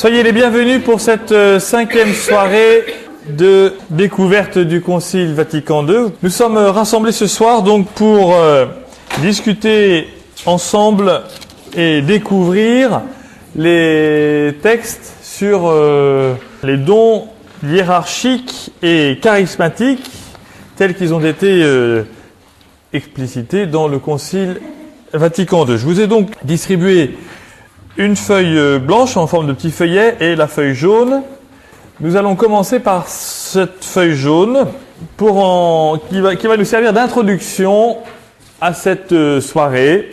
Soyez les bienvenus pour cette cinquième soirée de découverte du Concile Vatican II. Nous sommes rassemblés ce soir donc pour discuter ensemble et découvrir les textes sur les dons hiérarchiques et charismatiques tels qu'ils ont été explicités dans le Concile Vatican II. Je vous ai donc distribué une feuille blanche en forme de petit feuillet et la feuille jaune. Nous allons commencer par cette feuille jaune qui va nous servir d'introduction à cette soirée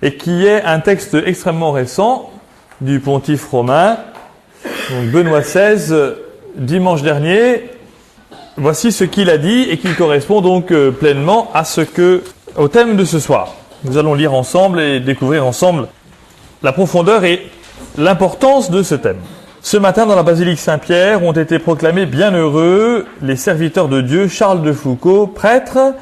et qui est un texte extrêmement récent du pontife romain, donc Benoît XVI, dimanche dernier. Voici ce qu'il a dit et qui correspond donc pleinement au thème de ce soir. Nous allons lire ensemble et découvrir ensemble la profondeur et l'importance de ce thème. Ce matin, dans la basilique Saint-Pierre, ont été proclamés bienheureux les serviteurs de Dieu Charles de Foucauld, prêtre,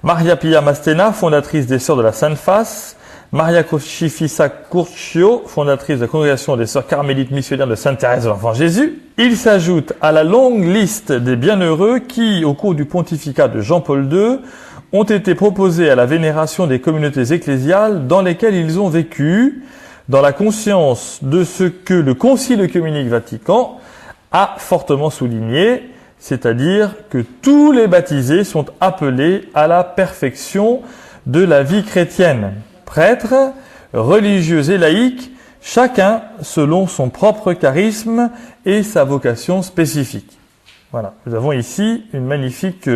Maria Pia Mastena, fondatrice des Sœurs de la Sainte Face, Maria Crocifissa Curcio, fondatrice de la Congrégation des Sœurs Carmélites Missionnaires de Sainte Thérèse de l'Enfant Jésus. Il s'ajoute à la longue liste des bienheureux qui, au cours du pontificat de Jean-Paul II, ont été proposés à la vénération des communautés ecclésiales dans lesquelles ils ont vécu, dans la conscience de ce que le Concile œcuménique Vatican a fortement souligné, c'est-à-dire que tous les baptisés sont appelés à la perfection de la vie chrétienne, prêtres, religieux et laïcs, chacun selon son propre charisme et sa vocation spécifique. Voilà, nous avons ici une magnifique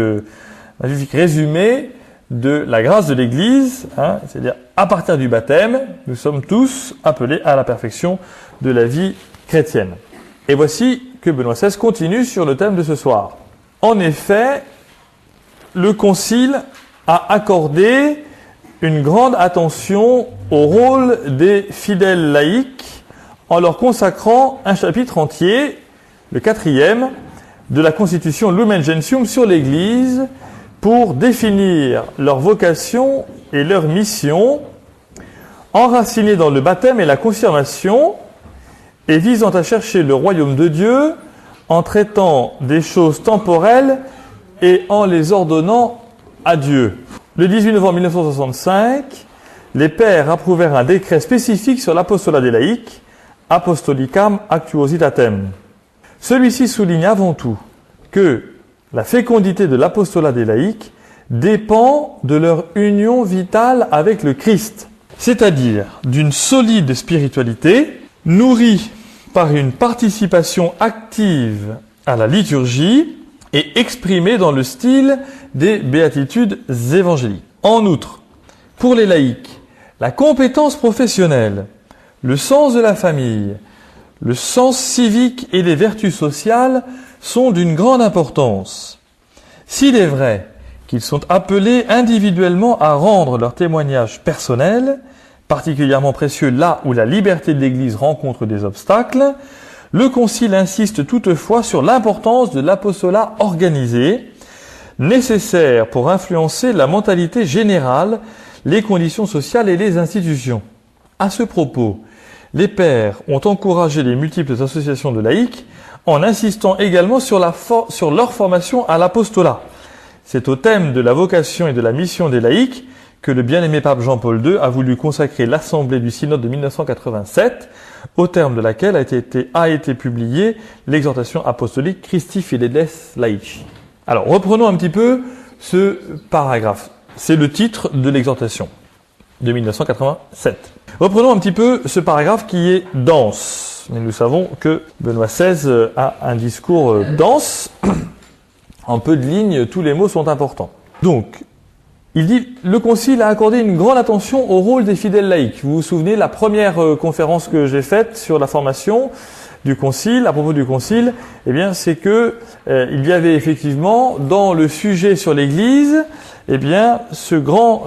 résumé de la grâce de l'Église, c'est-à-dire à partir du baptême, nous sommes tous appelés à la perfection de la vie chrétienne. Et voici que Benoît XVI continue sur le thème de ce soir. En effet, le Concile a accordé une grande attention au rôle des fidèles laïcs en leur consacrant un chapitre entier, le 4e, de la Constitution Lumen Gentium sur l'Église, pour définir leur vocation et leur mission, enracinés dans le baptême et la confirmation, et visant à chercher le royaume de Dieu en traitant des choses temporelles et en les ordonnant à Dieu. Le 18 novembre 1965, les pères approuvèrent un décret spécifique sur l'apostolat des laïcs, Apostolicam Actuositatem. Celui-ci souligne avant tout que la fécondité de l'apostolat des laïcs dépend de leur union vitale avec le Christ, c'est-à-dire d'une solide spiritualité nourrie par une participation active à la liturgie et exprimée dans le style des béatitudes évangéliques. En outre, pour les laïcs, la compétence professionnelle, le sens de la famille, le sens civique et les vertus sociales sont d'une grande importance. S'il est vrai qu'ils sont appelés individuellement à rendre leur témoignage personnel, particulièrement précieux là où la liberté de l'Église rencontre des obstacles, le Concile insiste toutefois sur l'importance de l'apostolat organisé, nécessaire pour influencer la mentalité générale, les conditions sociales et les institutions. À ce propos, les pères ont encouragé les multiples associations de laïcs en insistant également sur leur formation à l'apostolat. C'est au thème de la vocation et de la mission des laïcs que le bien-aimé pape Jean-Paul II a voulu consacrer l'Assemblée du Synode de 1987, au terme de laquelle a été publiée l'exhortation apostolique Christi Fideles Laici. Alors, reprenons un petit peu ce paragraphe. C'est le titre de l'exhortation de 1987. Reprenons un petit peu ce paragraphe qui est dense. Mais nous savons que Benoît XVI a un discours dense. En peu de lignes, tous les mots sont importants. Donc, il dit, le Concile a accordé une grande attention au rôle des fidèles laïcs. Vous vous souvenez, la première conférence que j'ai faite sur la formation du Concile, à propos du Concile, eh bien, c'est que il y avait effectivement, dans le sujet sur l'Église, eh bien, ce grand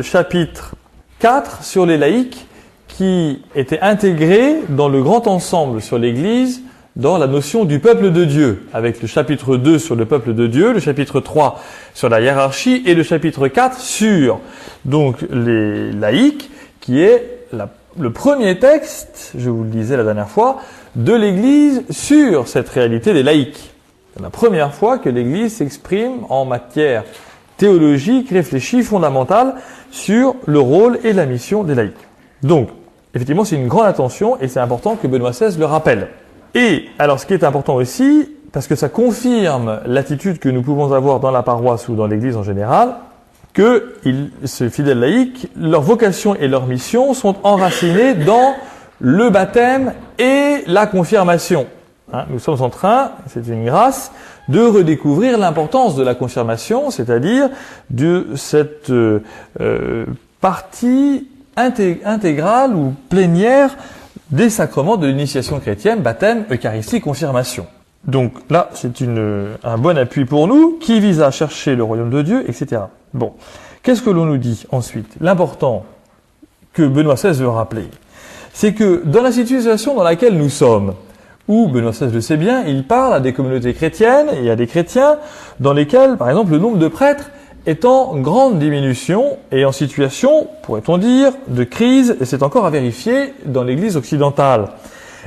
chapitre 4 sur les laïcs, qui était intégré dans le grand ensemble sur l'Église, dans la notion du peuple de Dieu, avec le chapitre 2 sur le peuple de Dieu, le chapitre 3 sur la hiérarchie et le chapitre 4 sur donc les laïcs, qui est le premier texte, je vous le disais la dernière fois, de l'Église sur cette réalité des laïcs. C'est la première fois que l'Église s'exprime en matière théologique, réfléchie, fondamentale sur le rôle et la mission des laïcs. Donc, effectivement, c'est une grande attention et c'est important que Benoît XVI le rappelle. Et alors, ce qui est important aussi, parce que ça confirme l'attitude que nous pouvons avoir dans la paroisse ou dans l'Église en général, que ces fidèles laïcs, leur vocation et leur mission sont enracinées dans le baptême et la confirmation. Nous sommes en train, c'est une grâce, de redécouvrir l'importance de la confirmation, c'est-à-dire de cette partie intégrale ou plénière des sacrements de l'initiation chrétienne, baptême, Eucharistie, confirmation. Donc là, c'est un bon appui pour nous, qui vise à chercher le royaume de Dieu, etc. Bon, qu'est-ce que l'on nous dit ensuite? L'important que Benoît XVI veut rappeler, c'est que dans la situation dans laquelle nous sommes, où, Benoît XVI le sait bien, il parle à des communautés chrétiennes et à des chrétiens dans lesquels, par exemple, le nombre de prêtres est en grande diminution et en situation, pourrait-on dire, de crise, et c'est encore à vérifier dans l'Église occidentale.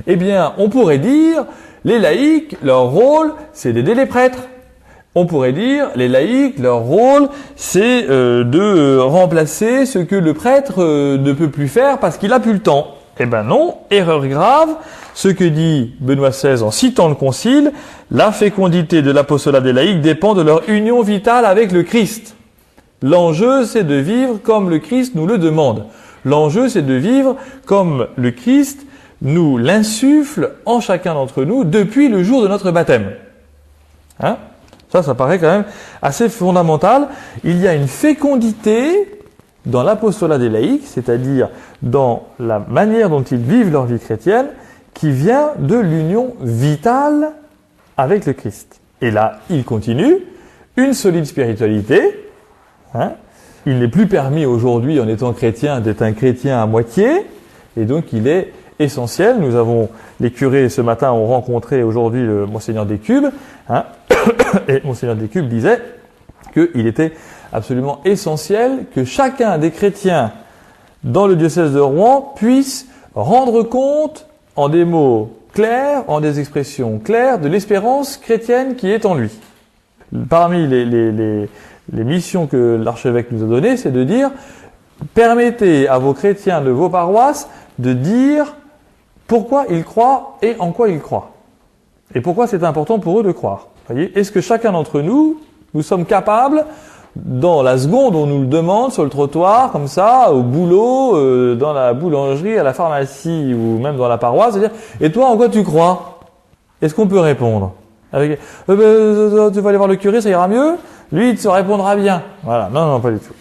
Eh bien, on pourrait dire, les laïcs, leur rôle, c'est d'aider les prêtres. On pourrait dire, les laïcs, leur rôle, c'est de remplacer ce que le prêtre ne peut plus faire parce qu'il a plus le temps. Eh ben non, erreur grave, ce que dit Benoît XVI en citant le Concile, la fécondité de l'apostolat des laïcs dépend de leur union vitale avec le Christ. L'enjeu, c'est de vivre comme le Christ nous le demande. L'enjeu, c'est de vivre comme le Christ nous l'insuffle en chacun d'entre nous depuis le jour de notre baptême. Ça paraît quand même assez fondamental. Il y a une fécondité dans l'apostolat des laïcs, c'est-à-dire dans la manière dont ils vivent leur vie chrétienne, qui vient de l'union vitale avec le Christ. Et là, il continue, une solide spiritualité. Il n'est plus permis aujourd'hui, en étant chrétien, d'être un chrétien à moitié, et donc il est essentiel. Nous avons, les curés ce matin ont rencontré aujourd'hui le Monseigneur Descubes, et Monseigneur Descubes disait qu'il était absolument essentiel que chacun des chrétiens dans le diocèse de Rouen puisse rendre compte en des mots clairs, en des expressions claires, de l'espérance chrétienne qui est en lui. Parmi les missions que l'archevêque nous a données, c'est de dire, permettez à vos chrétiens de vos paroisses de dire pourquoi ils croient et en quoi ils croient. Et pourquoi c'est important pour eux de croire. Voyez, est-ce que chacun d'entre nous, nous sommes capables, dans la seconde où on nous le demande, sur le trottoir, comme ça, au boulot, dans la boulangerie, à la pharmacie ou même dans la paroisse, de dire « Et toi, en quoi tu crois ?» Est-ce qu'on peut répondre avec « Tu vas aller voir le curé, ça ira mieux ?» Lui, il te répondra bien. Voilà, non, pas du tout.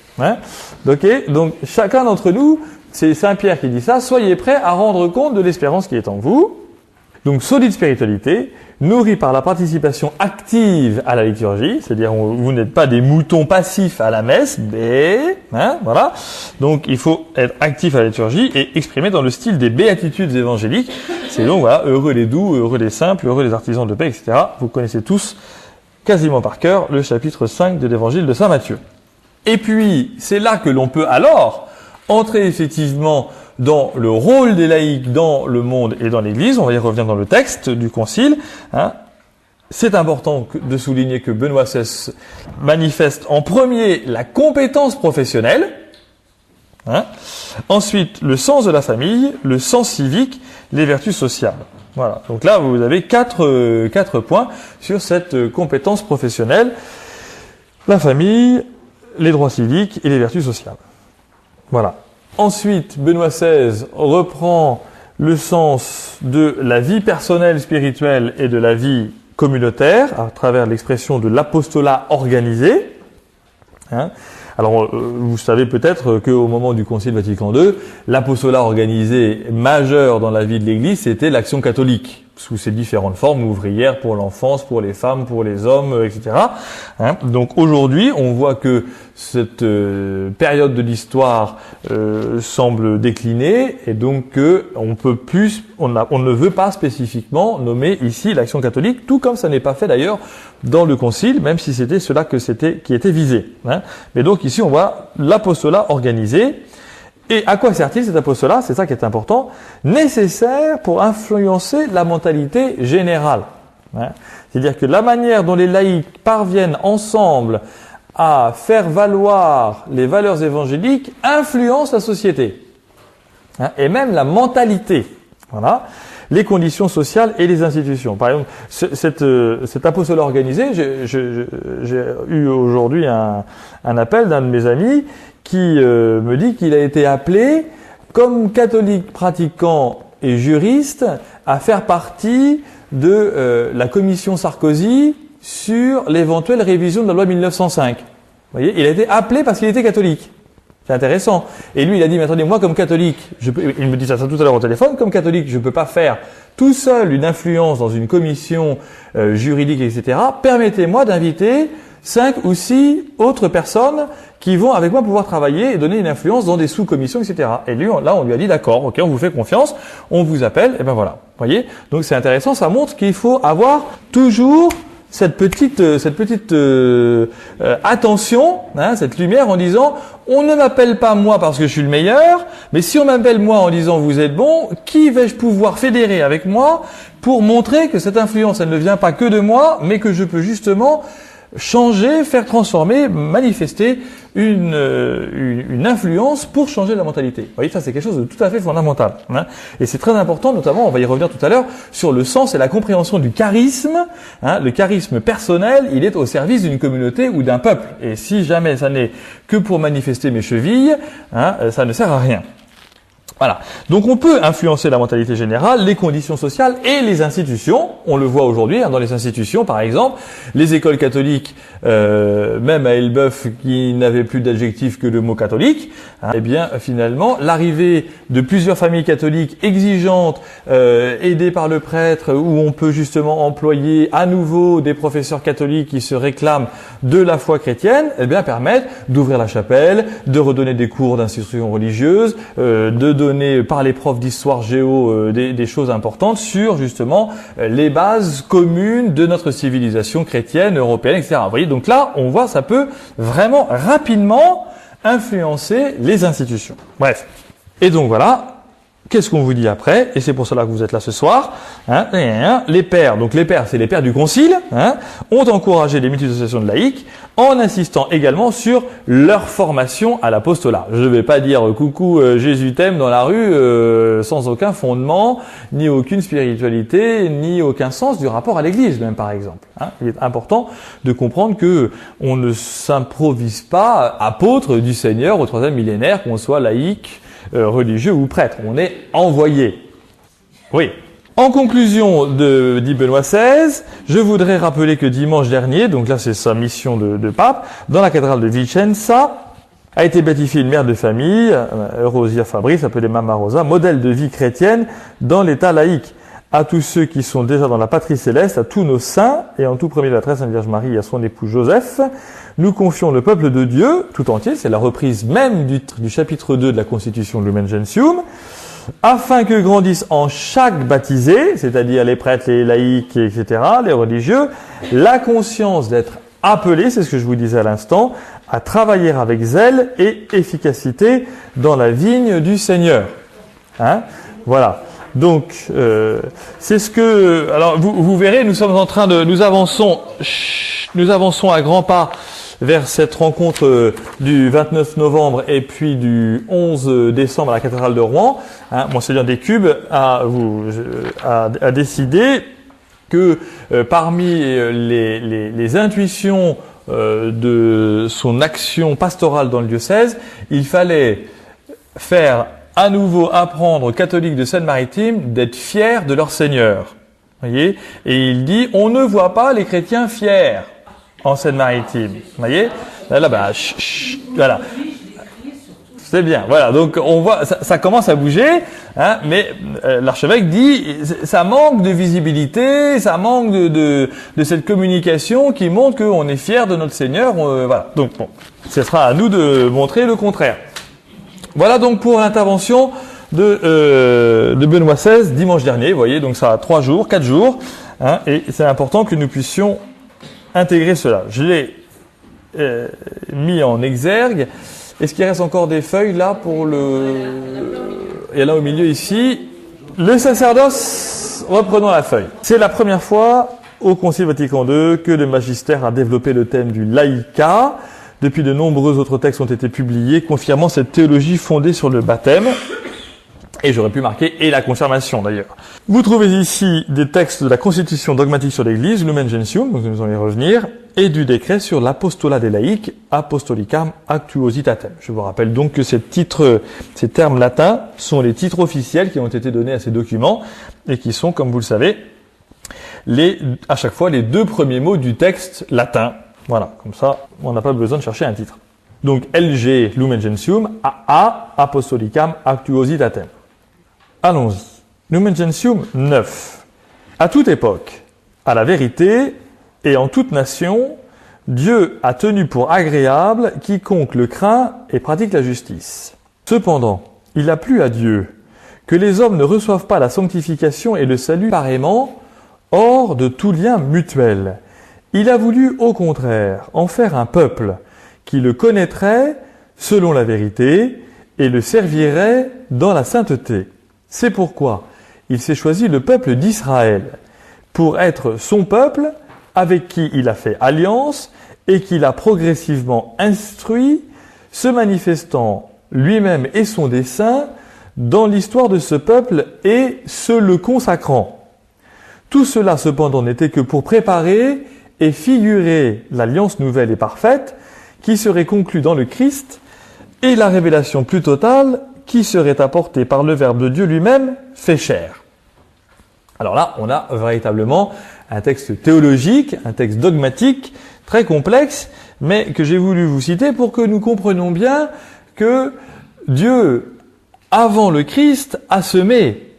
Donc, chacun d'entre nous, c'est Saint Pierre qui dit ça, soyez prêts à rendre compte de l'espérance qui est en vous. Donc, solide spiritualité, nourrie par la participation active à la liturgie, c'est-à-dire vous n'êtes pas des moutons passifs à la messe, voilà. Donc, il faut être actif à la liturgie et exprimer dans le style des béatitudes évangéliques. C'est donc, voilà, heureux les doux, heureux les simples, heureux les artisans de paix, etc. Vous connaissez tous quasiment par cœur le chapitre 5 de l'évangile de Saint Matthieu. Et puis, c'est là que l'on peut alors entrer effectivement dans le rôle des laïcs dans le monde et dans l'Église. On va y revenir dans le texte du Concile. C'est important de souligner que Benoît XVI manifeste en premier la compétence professionnelle, ensuite le sens de la famille, le sens civique, les vertus sociales. Voilà. Donc là, vous avez quatre points sur cette compétence professionnelle, la famille, les droits civiques et les vertus sociales. Voilà. Ensuite, Benoît XVI reprend le sens de la vie personnelle, spirituelle et de la vie communautaire à travers l'expression de l'apostolat organisé. Alors, vous savez peut-être qu'au moment du Concile Vatican II, l'apostolat organisé majeur dans la vie de l'Église, c'était l'action catholique, sous ses différentes formes, ouvrières pour l'enfance, pour les femmes, pour les hommes, etc. Donc aujourd'hui, on voit que cette période de l'histoire semble décliner, et donc on ne veut pas spécifiquement nommer ici l'action catholique, tout comme ça n'est pas fait d'ailleurs dans le Concile, même si c'était cela qui était visé. Mais donc ici, on voit l'apostolat organisé, Et à quoi sert-il cet apostolat? C'est ça qui est important. Nécessaire pour influencer la mentalité générale. Hein. C'est-à-dire que la manière dont les laïcs parviennent ensemble à faire valoir les valeurs évangéliques influence la société. Hein, et même la mentalité. Voilà. Les conditions sociales et les institutions. Par exemple, cet apostolat organisé, j'ai eu aujourd'hui un appel d'un de mes amis qui me dit qu'il a été appelé, comme catholique pratiquant et juriste, à faire partie de la commission Sarkozy sur l'éventuelle révision de la loi 1905. Vous voyez, il a été appelé parce qu'il était catholique. C'est intéressant. Et lui, il a dit, mais attendez, moi comme catholique, il me dit ça tout à l'heure au téléphone, comme catholique, je ne peux pas faire tout seul une influence dans une commission juridique, etc. Permettez-moi d'inviter 5 ou 6 autres personnes qui vont avec moi pouvoir travailler et donner une influence dans des sous-commissions, etc. Et lui, là, on lui a dit, d'accord, ok, on vous fait confiance, on vous appelle, et ben voilà. Vous voyez? Donc c'est intéressant, ça montre qu'il faut avoir toujours cette petite attention, hein, cette lumière en disant on ne m'appelle pas moi parce que je suis le meilleur, mais si on m'appelle moi en disant vous êtes bon, qui vais-je pouvoir fédérer avec moi pour montrer que cette influence elle ne vient pas que de moi, mais que je peux justement changer, faire transformer, manifester une influence pour changer la mentalité. Vous voyez, ça c'est quelque chose de tout à fait fondamental. Hein. Et c'est très important, notamment, on va y revenir tout à l'heure, sur le sens et la compréhension du charisme. Hein. Le charisme personnel, il est au service d'une communauté ou d'un peuple. Et si jamais ça n'est que pour manifester mes chevilles, hein, ça ne sert à rien. Voilà. Donc on peut influencer la mentalité générale, les conditions sociales et les institutions. On le voit aujourd'hui hein, dans les institutions, par exemple, les écoles catholiques, même à Elbeuf, qui n'avaient plus d'adjectif que le mot catholique. Hein, eh bien, finalement, l'arrivée de plusieurs familles catholiques exigeantes, aidées par le prêtre, où on peut justement employer à nouveau des professeurs catholiques qui se réclament de la foi chrétienne, eh bien, permettent d'ouvrir la chapelle, de redonner des cours d'instruction religieuse, de donner par les profs d'histoire géo des choses importantes sur justement les bases communes de notre civilisation chrétienne, européenne, etc. Vous voyez, donc là, on voit, ça peut vraiment rapidement influencer les institutions. Bref. Et donc voilà. Qu'est-ce qu'on vous dit après? Et c'est pour cela que vous êtes là ce soir. Hein, les pères, donc les pères, c'est les pères du concile, hein, ont encouragé les multi-associations de laïcs en insistant également sur leur formation à l'apostolat. Je ne vais pas dire coucou Jésus t'aime dans la rue sans aucun fondement, ni aucune spiritualité, ni aucun sens du rapport à l'Église même par exemple. Hein. Il est important de comprendre que on ne s'improvise pas apôtre du Seigneur au 3e millénaire, qu'on soit laïque, religieux ou prêtre. On est envoyé. Oui. En conclusion dit Benoît XVI, je voudrais rappeler que dimanche dernier, donc là c'est sa mission de pape, dans la cathédrale de Vicenza, a été béatifiée une mère de famille, Rosia Fabrice, appelée Mama Rosa, modèle de vie chrétienne dans l'état laïque. À tous ceux qui sont déjà dans la patrie céleste, à tous nos saints, et en tout premier la très Sainte Vierge Marie et à son époux Joseph, nous confions le peuple de Dieu tout entier, c'est la reprise même du chapitre 2 de la Constitution Lumen Gentium, afin que grandissent en chaque baptisé, c'est-à-dire les prêtres, les laïcs, etc., les religieux, la conscience d'être appelés, c'est ce que je vous disais à l'instant, à travailler avec zèle et efficacité dans la vigne du Seigneur. Hein? Voilà. Donc, c'est ce que... Alors, vous verrez, nous avançons à grands pas vers cette rencontre du 29 novembre et puis du 11 décembre à la cathédrale de Rouen. Hein, Monseigneur Descubes a décidé que parmi les intuitions de son action pastorale dans le diocèse, il fallait faire à nouveau apprendre aux catholiques de Seine-Maritime d'être fiers de leur Seigneur. Voyez? Et il dit, on ne voit pas les chrétiens fiers en Seine-Maritime. Voyez? Là, voilà. C'est bien. Voilà. Donc, on voit, ça commence à bouger, hein, mais l'archevêque dit, ça manque de visibilité, ça manque de cette communication qui montre qu'on est fier de notre Seigneur. Voilà. Donc, bon, ce sera à nous de montrer le contraire. Voilà donc pour l'intervention de Benoît XVI dimanche dernier. Vous voyez, donc ça a 3 jours, 4 jours, hein, et c'est important que nous puissions intégrer cela. Je l'ai mis en exergue Est-ce qu'il reste encore des feuilles là pour le... Et là au milieu ici, le sacerdoce, reprenons la feuille. C'est la première fois au Concile Vatican II que le magistère a développé le thème du laïcat. Depuis, de nombreux autres textes ont été publiés, confirmant cette théologie fondée sur le baptême. Et j'aurais pu marquer « et la confirmation » d'ailleurs. Vous trouvez ici des textes de la Constitution dogmatique sur l'Église, Lumen Gentium, donc nous allons y revenir, et du décret sur l'apostolat des laïcs, Apostolicam Actuositatem. Je vous rappelle donc que ces termes latins sont les titres officiels qui ont été donnés à ces documents, et qui sont, comme vous le savez, à chaque fois les deux premiers mots du texte latin. Voilà, comme ça, on n'a pas besoin de chercher un titre. Donc LG Lumen Gentium, AA Apostolicam Actuositatem. Allons-y. Lumen Gentium 9. À toute époque, à la vérité et en toute nation, Dieu a tenu pour agréable quiconque le craint et pratique la justice. Cependant, il a plu à Dieu que les hommes ne reçoivent pas la sanctification et le salut pareillement, hors de tout lien mutuel. Il a voulu, au contraire, en faire un peuple qui le connaîtrait selon la vérité et le servirait dans la sainteté. C'est pourquoi il s'est choisi le peuple d'Israël pour être son peuple avec qui il a fait alliance et qu'il a progressivement instruit, se manifestant lui-même et son dessein dans l'histoire de ce peuple et se le consacrant. Tout cela cependant n'était que pour préparer et figurer l'alliance nouvelle et parfaite qui serait conclue dans le Christ et la révélation plus totale qui serait apportée par le Verbe de Dieu lui-même fait chair. Alors là, on a véritablement un texte théologique, un texte dogmatique, très complexe, mais que j'ai voulu vous citer pour que nous comprenions bien que Dieu, avant le Christ, a semé,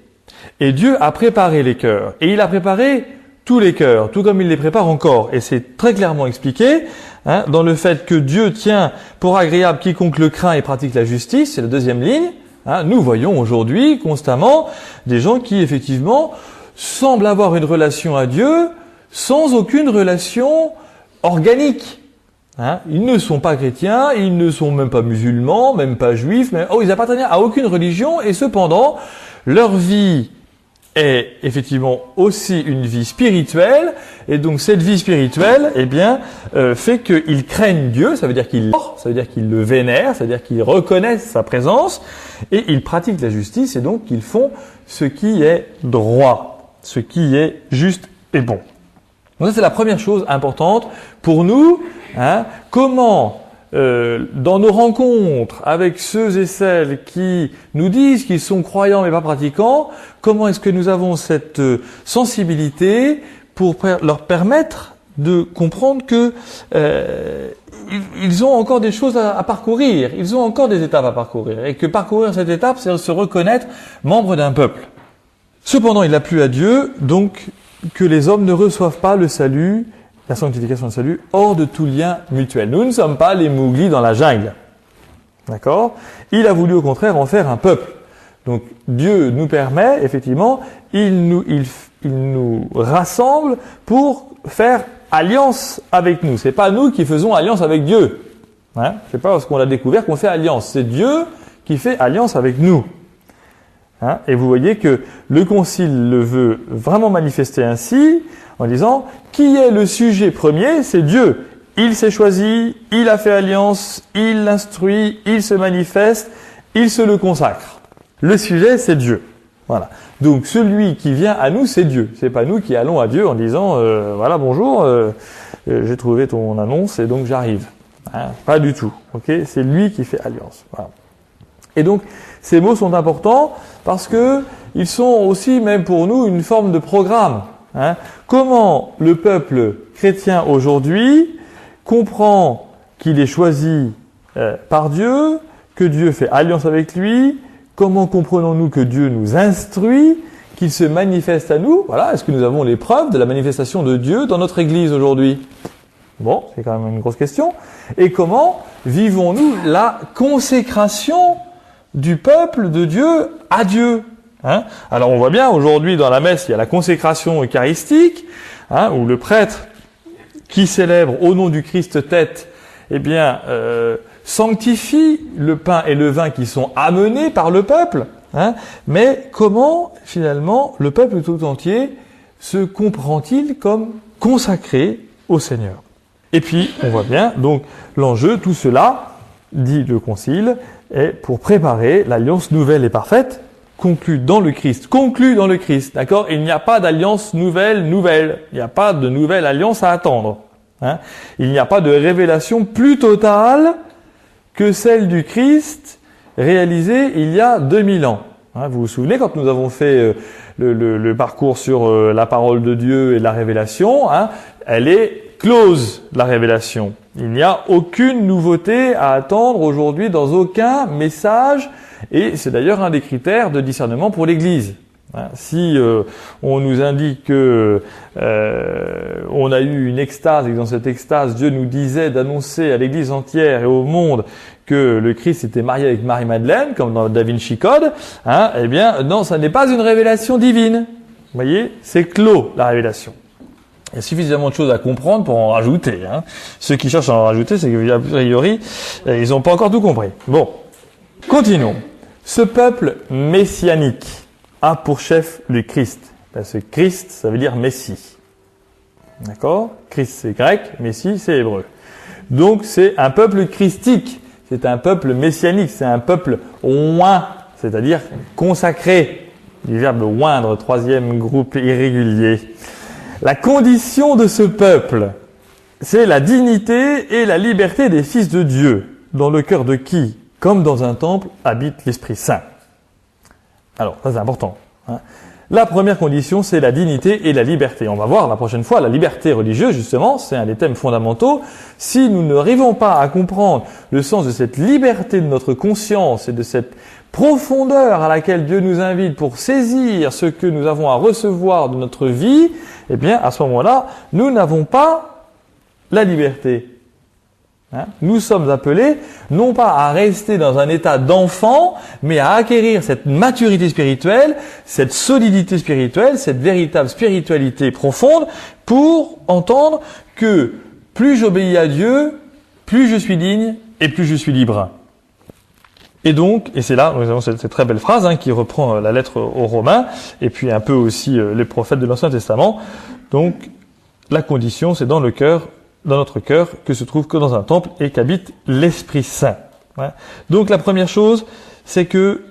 et Dieu a préparé les cœurs, et il a préparé tous les cœurs, tout comme il les prépare encore, et c'est très clairement expliqué, dans le fait que Dieu tient pour agréable quiconque le craint et pratique la justice, c'est la deuxième ligne. Nous voyons aujourd'hui constamment des gens qui effectivement semblent avoir une relation à Dieu sans aucune relation organique. Ils ne sont pas chrétiens, ils ne sont même pas musulmans, même pas juifs, ils appartiennent à aucune religion et cependant leur vie est effectivement aussi une vie spirituelle, et donc cette vie spirituelle, fait qu'ils craignent Dieu, ça veut dire qu'ils le vénèrent, ça veut dire qu'ils reconnaissent sa présence, et ils pratiquent la justice, et donc ils font ce qui est droit, ce qui est juste et bon. Donc ça c'est la première chose importante pour nous, comment dans nos rencontres avec ceux et celles qui nous disent qu'ils sont croyants mais pas pratiquants, comment est-ce que nous avons cette sensibilité pour leur permettre de comprendre que ils ont encore des choses à parcourir, ils ont encore des étapes à parcourir, et que parcourir cette étape, c'est se reconnaître membre d'un peuple. Cependant, il a plu à Dieu, donc, que les hommes ne reçoivent pas le salut, la sanctification et le salut, hors de tout lien mutuel. Nous ne sommes pas les mouglis dans la jungle. D'accord ? Il a voulu au contraire en faire un peuple. Donc Dieu nous permet, effectivement, il nous rassemble pour faire alliance avec nous. C'est pas nous qui faisons alliance avec Dieu. C'est pas parce qu'on l'a découvert qu'on fait alliance. C'est Dieu qui fait alliance avec nous. Et vous voyez que le Concile le veut vraiment manifester ainsi, en disant, qui est le sujet premier? C'est Dieu. Il s'est choisi, il a fait alliance, il l'instruit, il se manifeste, il se le consacre. Le sujet, c'est Dieu. Voilà. Donc, celui qui vient à nous, c'est Dieu. C'est pas nous qui allons à Dieu en disant, voilà, bonjour, j'ai trouvé ton annonce et donc j'arrive. Pas du tout. Ok? C'est lui qui fait alliance. Voilà. Et donc, ces mots sont importants parce que ils sont aussi, même pour nous, une forme de programme. Comment le peuple chrétien aujourd'hui comprend qu'il est choisi par Dieu, que Dieu fait alliance avec lui? Comment comprenons-nous que Dieu nous instruit, qu'il se manifeste à nous? Voilà, est-ce que nous avons les preuves de la manifestation de Dieu dans notre Église aujourd'hui? Bon, c'est quand même une grosse question. Et comment vivons-nous la consécration du peuple de Dieu à Dieu? Alors on voit bien aujourd'hui dans la messe il y a la consécration eucharistique, où le prêtre qui célèbre au nom du Christ tête, sanctifie le pain et le vin qui sont amenés par le peuple, hein, mais comment finalement le peuple tout entier se comprend-il comme consacré au Seigneur? Et puis, on voit bien, donc, l'enjeu, tout cela, dit le Concile, est pour préparer l'alliance nouvelle et parfaite, conclue dans le Christ. Conclue dans le Christ, d'accord? Il n'y a pas d'alliance nouvelle. Il n'y a pas de nouvelle alliance à attendre. Hein? Il n'y a pas de révélation plus totale que celle du Christ réalisée il y a 2000 ans. Hein, vous vous souvenez quand nous avons fait le parcours sur la parole de Dieu et la révélation, hein, elle est close, la révélation. Il n'y a aucune nouveauté à attendre aujourd'hui dans aucun message, et c'est d'ailleurs un des critères de discernement pour l'Église. Hein, si on nous indique que on a eu une extase, et que dans cette extase, Dieu nous disait d'annoncer à l'Église entière et au monde que le Christ était marié avec Marie-Madeleine, comme dans Da Vinci Code, hein, eh bien, non, ça n'est pas une révélation divine. Vous voyez, c'est clos, la révélation. Il y a suffisamment de choses à comprendre pour en rajouter. Hein. Ceux qui cherchent à en rajouter, c'est qu'a priori, ils n'ont pas encore tout compris. Bon, continuons. Ce peuple messianique a pour chef le Christ. Parce que Christ, ça veut dire Messie. D'accord? Christ, c'est grec, Messie, c'est hébreu. Donc, c'est un peuple christique. C'est un peuple messianique. C'est un peuple oint, c'est-à-dire consacré. Du verbe oindre, troisième groupe irrégulier. La condition de ce peuple, c'est la dignité et la liberté des fils de Dieu, dans le cœur de qui, comme dans un temple, habite l'Esprit Saint. Alors, ça c'est important. Hein. La première condition, c'est la dignité et la liberté. On va voir la prochaine fois la liberté religieuse, justement, c'est un des thèmes fondamentaux. Si nous n'arrivons pas à comprendre le sens de cette liberté de notre conscience et de cette profondeur à laquelle Dieu nous invite pour saisir ce que nous avons à recevoir de notre vie, eh bien, à ce moment-là, nous n'avons pas la liberté. Hein? Nous sommes appelés, non pas à rester dans un état d'enfant, mais à acquérir cette maturité spirituelle, cette solidité spirituelle, cette véritable spiritualité profonde, pour entendre que plus j'obéis à Dieu, plus je suis digne et plus je suis libre. Et donc, et c'est là, nous avons cette très belle phrase hein, qui reprend la lettre aux Romains, et puis un peu aussi les prophètes de l'Ancien Testament. Donc, la condition, c'est dans notre cœur, que se trouve que dans un temple et qu'habite l'Esprit Saint. Ouais. Donc, la première chose, c'est que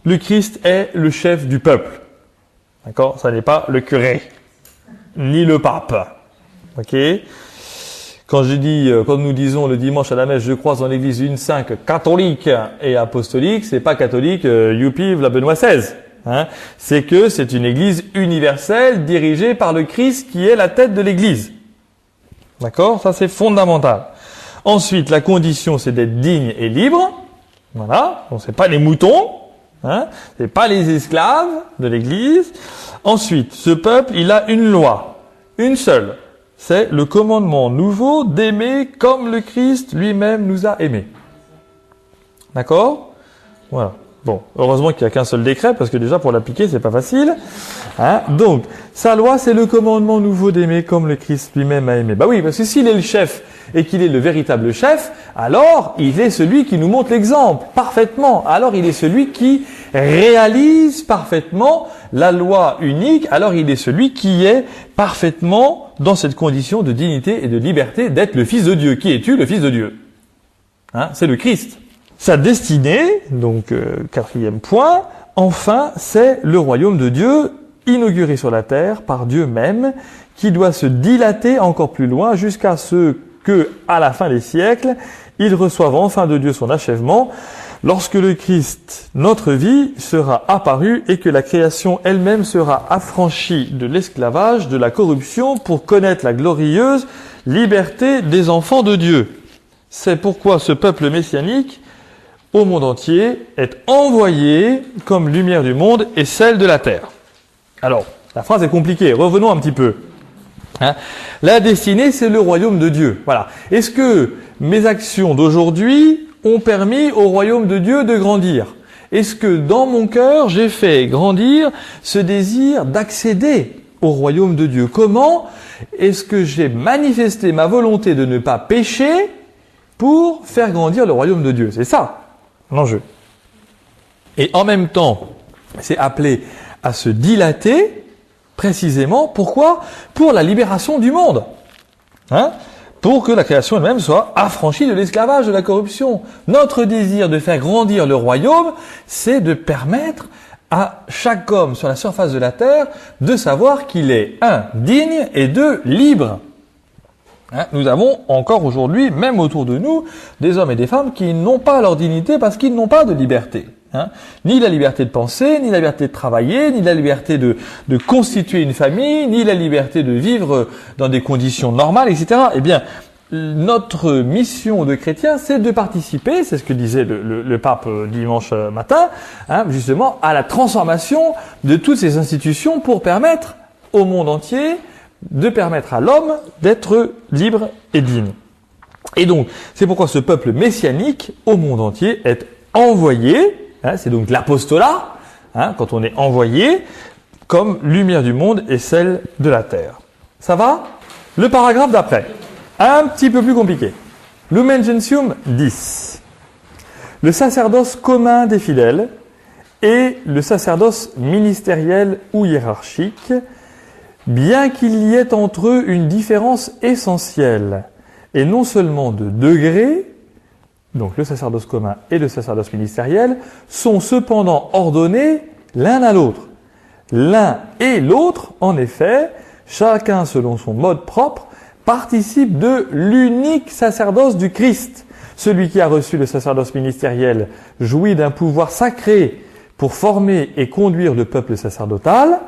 le Christ est le chef du peuple. D'accord? Ça n'est pas le curé, ni le pape. Ok? Quand nous disons le dimanche à la messe, je crois en l'Église une sainte catholique et apostolique, c'est pas catholique, youpi, la Benoît XVI. Hein. C'est que c'est une Église universelle dirigée par le Christ qui est la tête de l'Église. D'accord? Ça c'est fondamental. Ensuite, la condition c'est d'être digne et libre. Voilà. Donc c'est pas les moutons, hein. C'est pas les esclaves de l'Église. Ensuite, ce peuple, il a une loi, une seule. C'est le commandement nouveau d'aimer comme le Christ lui-même nous a aimés. D'accord? Voilà. Bon, heureusement qu'il n'y a qu'un seul décret, parce que déjà pour l'appliquer, c'est pas facile. Hein? Donc, sa loi, c'est le commandement nouveau d'aimer comme le Christ lui-même a aimé. Bah oui, parce que s'il est le chef et qu'il est le véritable chef, alors il est celui qui nous montre l'exemple parfaitement. Alors il est celui qui réalise parfaitement la loi unique. Alors il est celui qui est parfaitement dans cette condition de dignité et de liberté d'être le Fils de Dieu. Qui es-tu, le Fils de Dieu? Hein? C'est le Christ. Sa destinée, donc quatrième point, enfin, c'est le royaume de Dieu inauguré sur la terre par Dieu même, qui doit se dilater encore plus loin jusqu'à ce que, à la fin des siècles, il reçoive enfin de Dieu son achèvement, lorsque le Christ, notre vie, sera apparu et que la création elle-même sera affranchie de l'esclavage, de la corruption, pour connaître la glorieuse liberté des enfants de Dieu. C'est pourquoi ce peuple messianique, au monde entier, est envoyé comme lumière du monde et celle de la terre. Alors, la phrase est compliquée, revenons un petit peu. Hein? La destinée, c'est le royaume de Dieu. Voilà. Est-ce que mes actions d'aujourd'hui ont permis au royaume de Dieu de grandir? Est-ce que dans mon cœur, j'ai fait grandir ce désir d'accéder au royaume de Dieu? Comment est-ce que j'ai manifesté ma volonté de ne pas pécher pour faire grandir le royaume de Dieu. C'est ça l'enjeu. Et en même temps, c'est appelé à se dilater, précisément, pourquoi? Pour la libération du monde. Pour que la création elle-même soit affranchie de l'esclavage, de la corruption. Notre désir de faire grandir le royaume, c'est de permettre à chaque homme sur la surface de la terre de savoir qu'il est, 1, digne et 2, libre. Nous avons encore aujourd'hui, même autour de nous, des hommes et des femmes qui n'ont pas leur dignité parce qu'ils n'ont pas de liberté. Ni la liberté de penser, ni la liberté de travailler, ni la liberté de constituer une famille, ni la liberté de vivre dans des conditions normales, etc. Eh bien, notre mission de chrétien, c'est de participer, c'est ce que disait le pape dimanche matin, justement, à la transformation de toutes ces institutions pour permettre au monde entier de permettre à l'homme d'être libre et digne. Et donc, c'est pourquoi ce peuple messianique au monde entier est envoyé, c'est donc l'apostolat, quand on est envoyé, comme lumière du monde et celle de la terre. Ça va? Le paragraphe d'après, un petit peu plus compliqué. Lumen Gentium 10. Le sacerdoce commun des fidèles et le sacerdoce ministériel ou hiérarchique, bien qu'il y ait entre eux une différence essentielle, et non seulement de degré, donc le sacerdoce commun et le sacerdoce ministériel, sont cependant ordonnés l'un à l'autre. L'un et l'autre, en effet, chacun selon son mode propre, participe de l'unique sacerdoce du Christ. Celui qui a reçu le sacerdoce ministériel jouit d'un pouvoir sacré pour former et conduire le peuple sacerdotal,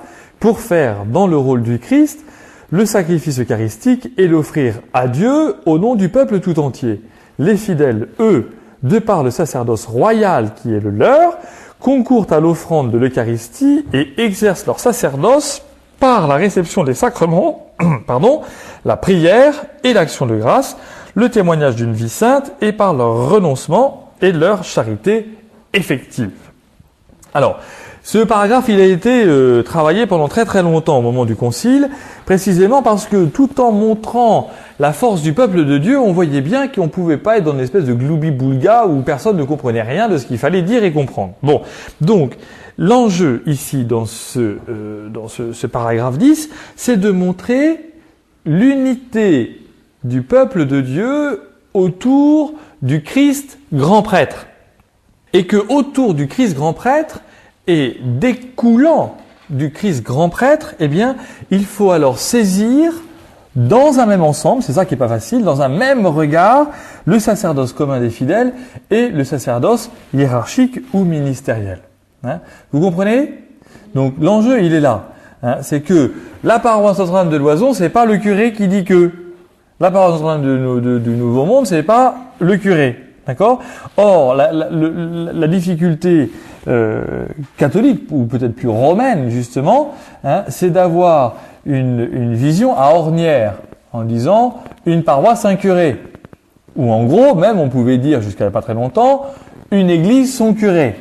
pour faire, dans le rôle du Christ, le sacrifice eucharistique et l'offrir à Dieu au nom du peuple tout entier. Les fidèles, eux, de par le sacerdoce royal qui est le leur, concourent à l'offrande de l'Eucharistie et exercent leur sacerdoce par la réception des sacrements, la prière et l'action de grâce, le témoignage d'une vie sainte et par leur renoncement et leur charité effective. Alors, ce paragraphe, il a été travaillé pendant très très longtemps au moment du Concile, précisément parce que tout en montrant la force du peuple de Dieu, on voyait bien qu'on ne pouvait pas être dans une espèce de gloubi-boulga où personne ne comprenait rien de ce qu'il fallait dire et comprendre. Bon, donc l'enjeu ici dans ce paragraphe 10, c'est de montrer l'unité du peuple de Dieu autour du Christ grand prêtre. Et que autour du Christ grand prêtre, et découlant du Christ grand prêtre, eh bien, il faut alors saisir dans un même ensemble, c'est ça qui est pas facile, dans un même regard, le sacerdoce commun des fidèles et le sacerdoce hiérarchique ou ministériel. Vous comprenez? Donc l'enjeu, il est là. C'est que la paroisse Notre-Dame de Loison, c'est pas le curé qui dit que. La paroisse Notre-Dame du Nouveau Monde, c'est pas le curé. D'accord? Or, la difficulté catholique, ou peut-être plus romaine justement, c'est d'avoir une vision à ornière, en disant une paroisse, un curé. Ou en gros, même on pouvait dire jusqu'à pas très longtemps, une église, son curé.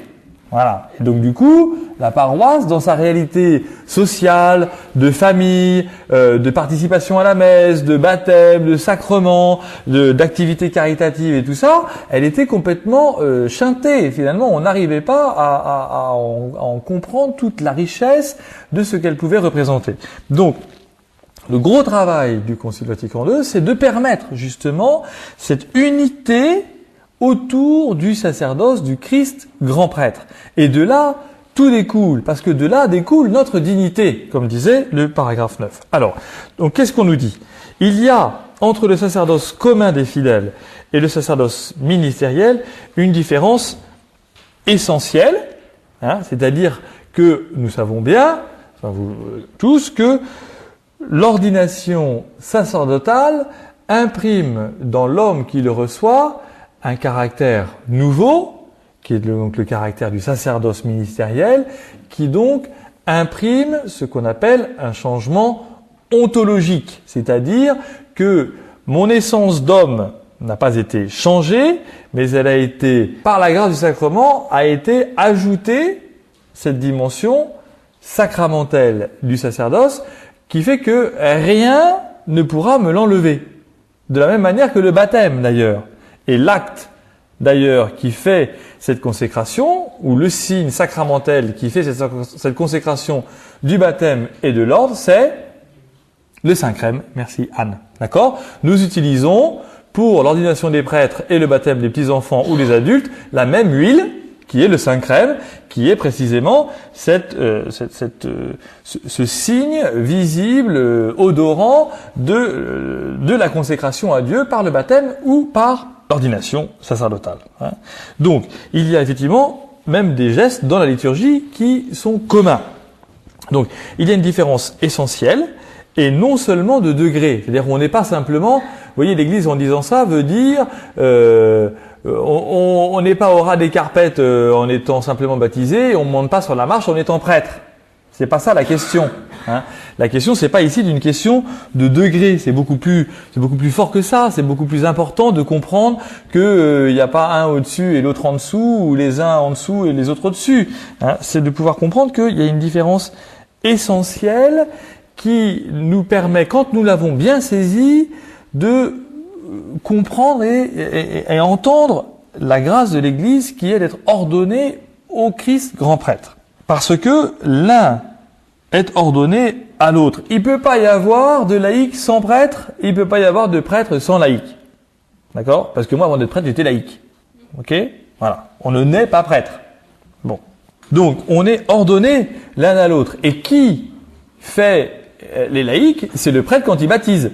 Voilà. Et donc du coup, la paroisse, dans sa réalité sociale, de famille, de participation à la messe, de baptême, de sacrement, d'activités caritatives et tout ça, elle était complètement chintée. Finalement, on n'arrivait pas à en comprendre toute la richesse de ce qu'elle pouvait représenter. Donc, le gros travail du Concile Vatican II, c'est de permettre justement cette unité autour du sacerdoce du Christ grand prêtre. Et de là, tout découle, parce que de là découle notre dignité, comme disait le paragraphe 9. Alors, donc qu'est-ce qu'on nous dit? Il y a, entre le sacerdoce commun des fidèles et le sacerdoce ministériel, une différence essentielle, c'est-à-dire que nous savons bien, vous tous, que l'ordination sacerdotale imprime dans l'homme qui le reçoit un caractère nouveau, qui est donc le caractère du sacerdoce ministériel, qui donc imprime ce qu'on appelle un changement ontologique, c'est-à-dire que mon essence d'homme n'a pas été changée, mais elle a été, par la grâce du sacrement, a été ajoutée cette dimension sacramentelle du sacerdoce, qui fait que rien ne pourra me l'enlever. De la même manière que le baptême d'ailleurs. Et l'acte, d'ailleurs, qui fait cette consécration, ou le signe sacramentel qui fait cette consécration du baptême et de l'ordre, c'est le Saint-Crème. Merci Anne. D'accord? Nous utilisons, pour l'ordination des prêtres et le baptême des petits-enfants ou des adultes, la même huile, qui est le Saint-Crème, qui est précisément ce signe visible, odorant de la consécration à Dieu par le baptême ou par l'ordination sacerdotale. Donc, il y a effectivement même des gestes dans la liturgie qui sont communs. Donc, il y a une différence essentielle et non seulement de degré. C'est-à-dire qu'on n'est pas simplement, vous voyez, l'Église en disant ça veut dire on n'est pas au ras des carpettes en étant simplement baptisé, et on ne monte pas sur la marche en étant prêtre. C'est pas ça la question. La question, c'est pas ici d'une question de degré. C'est beaucoup plus fort que ça. C'est beaucoup plus important de comprendre que il n'y a pas un au-dessus et l'autre en dessous, ou les uns en dessous et les autres au-dessus. C'est de pouvoir comprendre qu'il y a une différence essentielle qui nous permet, quand nous l'avons bien saisi, de comprendre et entendre la grâce de l'Église qui est d'être ordonnée au Christ grand prêtre. Parce que l'un est ordonné à l'autre. Il ne peut pas y avoir de laïc sans prêtre, il ne peut pas y avoir de prêtre sans laïc. D'accord? Parce que moi, avant d'être prêtre, j'étais laïc. Ok? Voilà. On ne naît pas prêtre. Bon. Donc, on est ordonné l'un à l'autre. Et qui fait les laïcs? C'est le prêtre quand il baptise.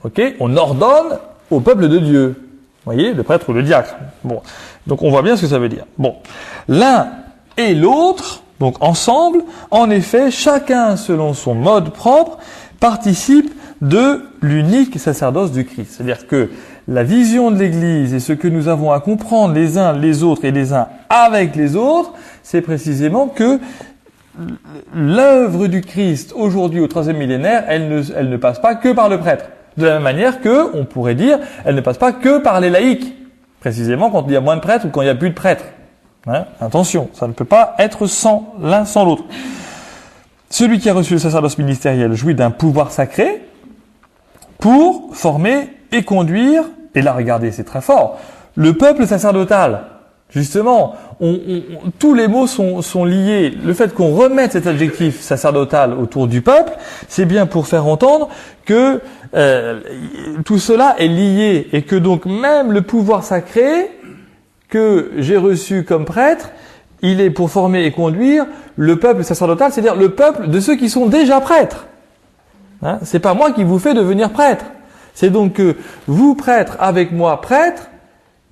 Ok? On ordonne au peuple de Dieu. Vous voyez? Le prêtre ou le diacre. Bon. Donc, on voit bien ce que ça veut dire. Bon. L'un et l'autre, donc ensemble, en effet, chacun selon son mode propre, participe de l'unique sacerdoce du Christ. C'est-à-dire que la vision de l'Église et ce que nous avons à comprendre les uns les autres et les uns avec les autres, c'est précisément que l'œuvre du Christ aujourd'hui au troisième millénaire, elle ne passe pas que par le prêtre. De la même manière que, on pourrait dire, elle ne passe pas que par les laïcs. Précisément quand il y a moins de prêtres ou quand il n'y a plus de prêtres. Attention, ça ne peut pas être sans l'un sans l'autre. Celui qui a reçu le sacerdoce ministériel jouit d'un pouvoir sacré pour former et conduire, et là regardez, c'est très fort, le peuple sacerdotal. Justement, tous les mots sont liés. Le fait qu'on remette cet adjectif sacerdotal autour du peuple, c'est bien pour faire entendre que tout cela est lié et que donc même le pouvoir sacré que j'ai reçu comme prêtre, il est pour former et conduire le peuple sacerdotal, c'est-à-dire le peuple de ceux qui sont déjà prêtres. C'est pas moi qui vous fais devenir prêtre. C'est donc que vous, prêtres, avec moi, prêtres,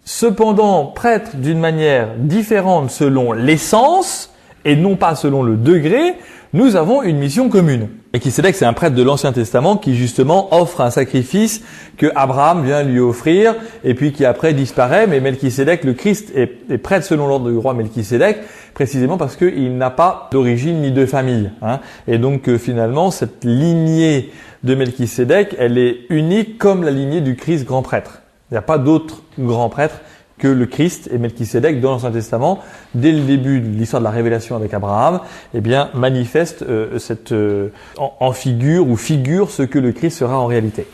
cependant prêtres d'une manière différente selon l'essence et non pas selon le degré, nous avons une mission commune. Et Melchisédek, c'est un prêtre de l'Ancien Testament qui justement offre un sacrifice que Abraham vient lui offrir et puis qui après disparaît. Mais Melchisédek, le Christ, est prêtre selon l'ordre du roi Melchisédek, précisément parce qu'il n'a pas d'origine ni de famille. Et donc finalement, cette lignée de Melchisédek, elle est unique comme la lignée du Christ grand prêtre. Il n'y a pas d'autre grand prêtre que le Christ et Melchisédek dans l'Ancien Testament, dès le début de l'histoire de la révélation avec Abraham, manifeste en figure ou figure ce que le Christ sera en réalité.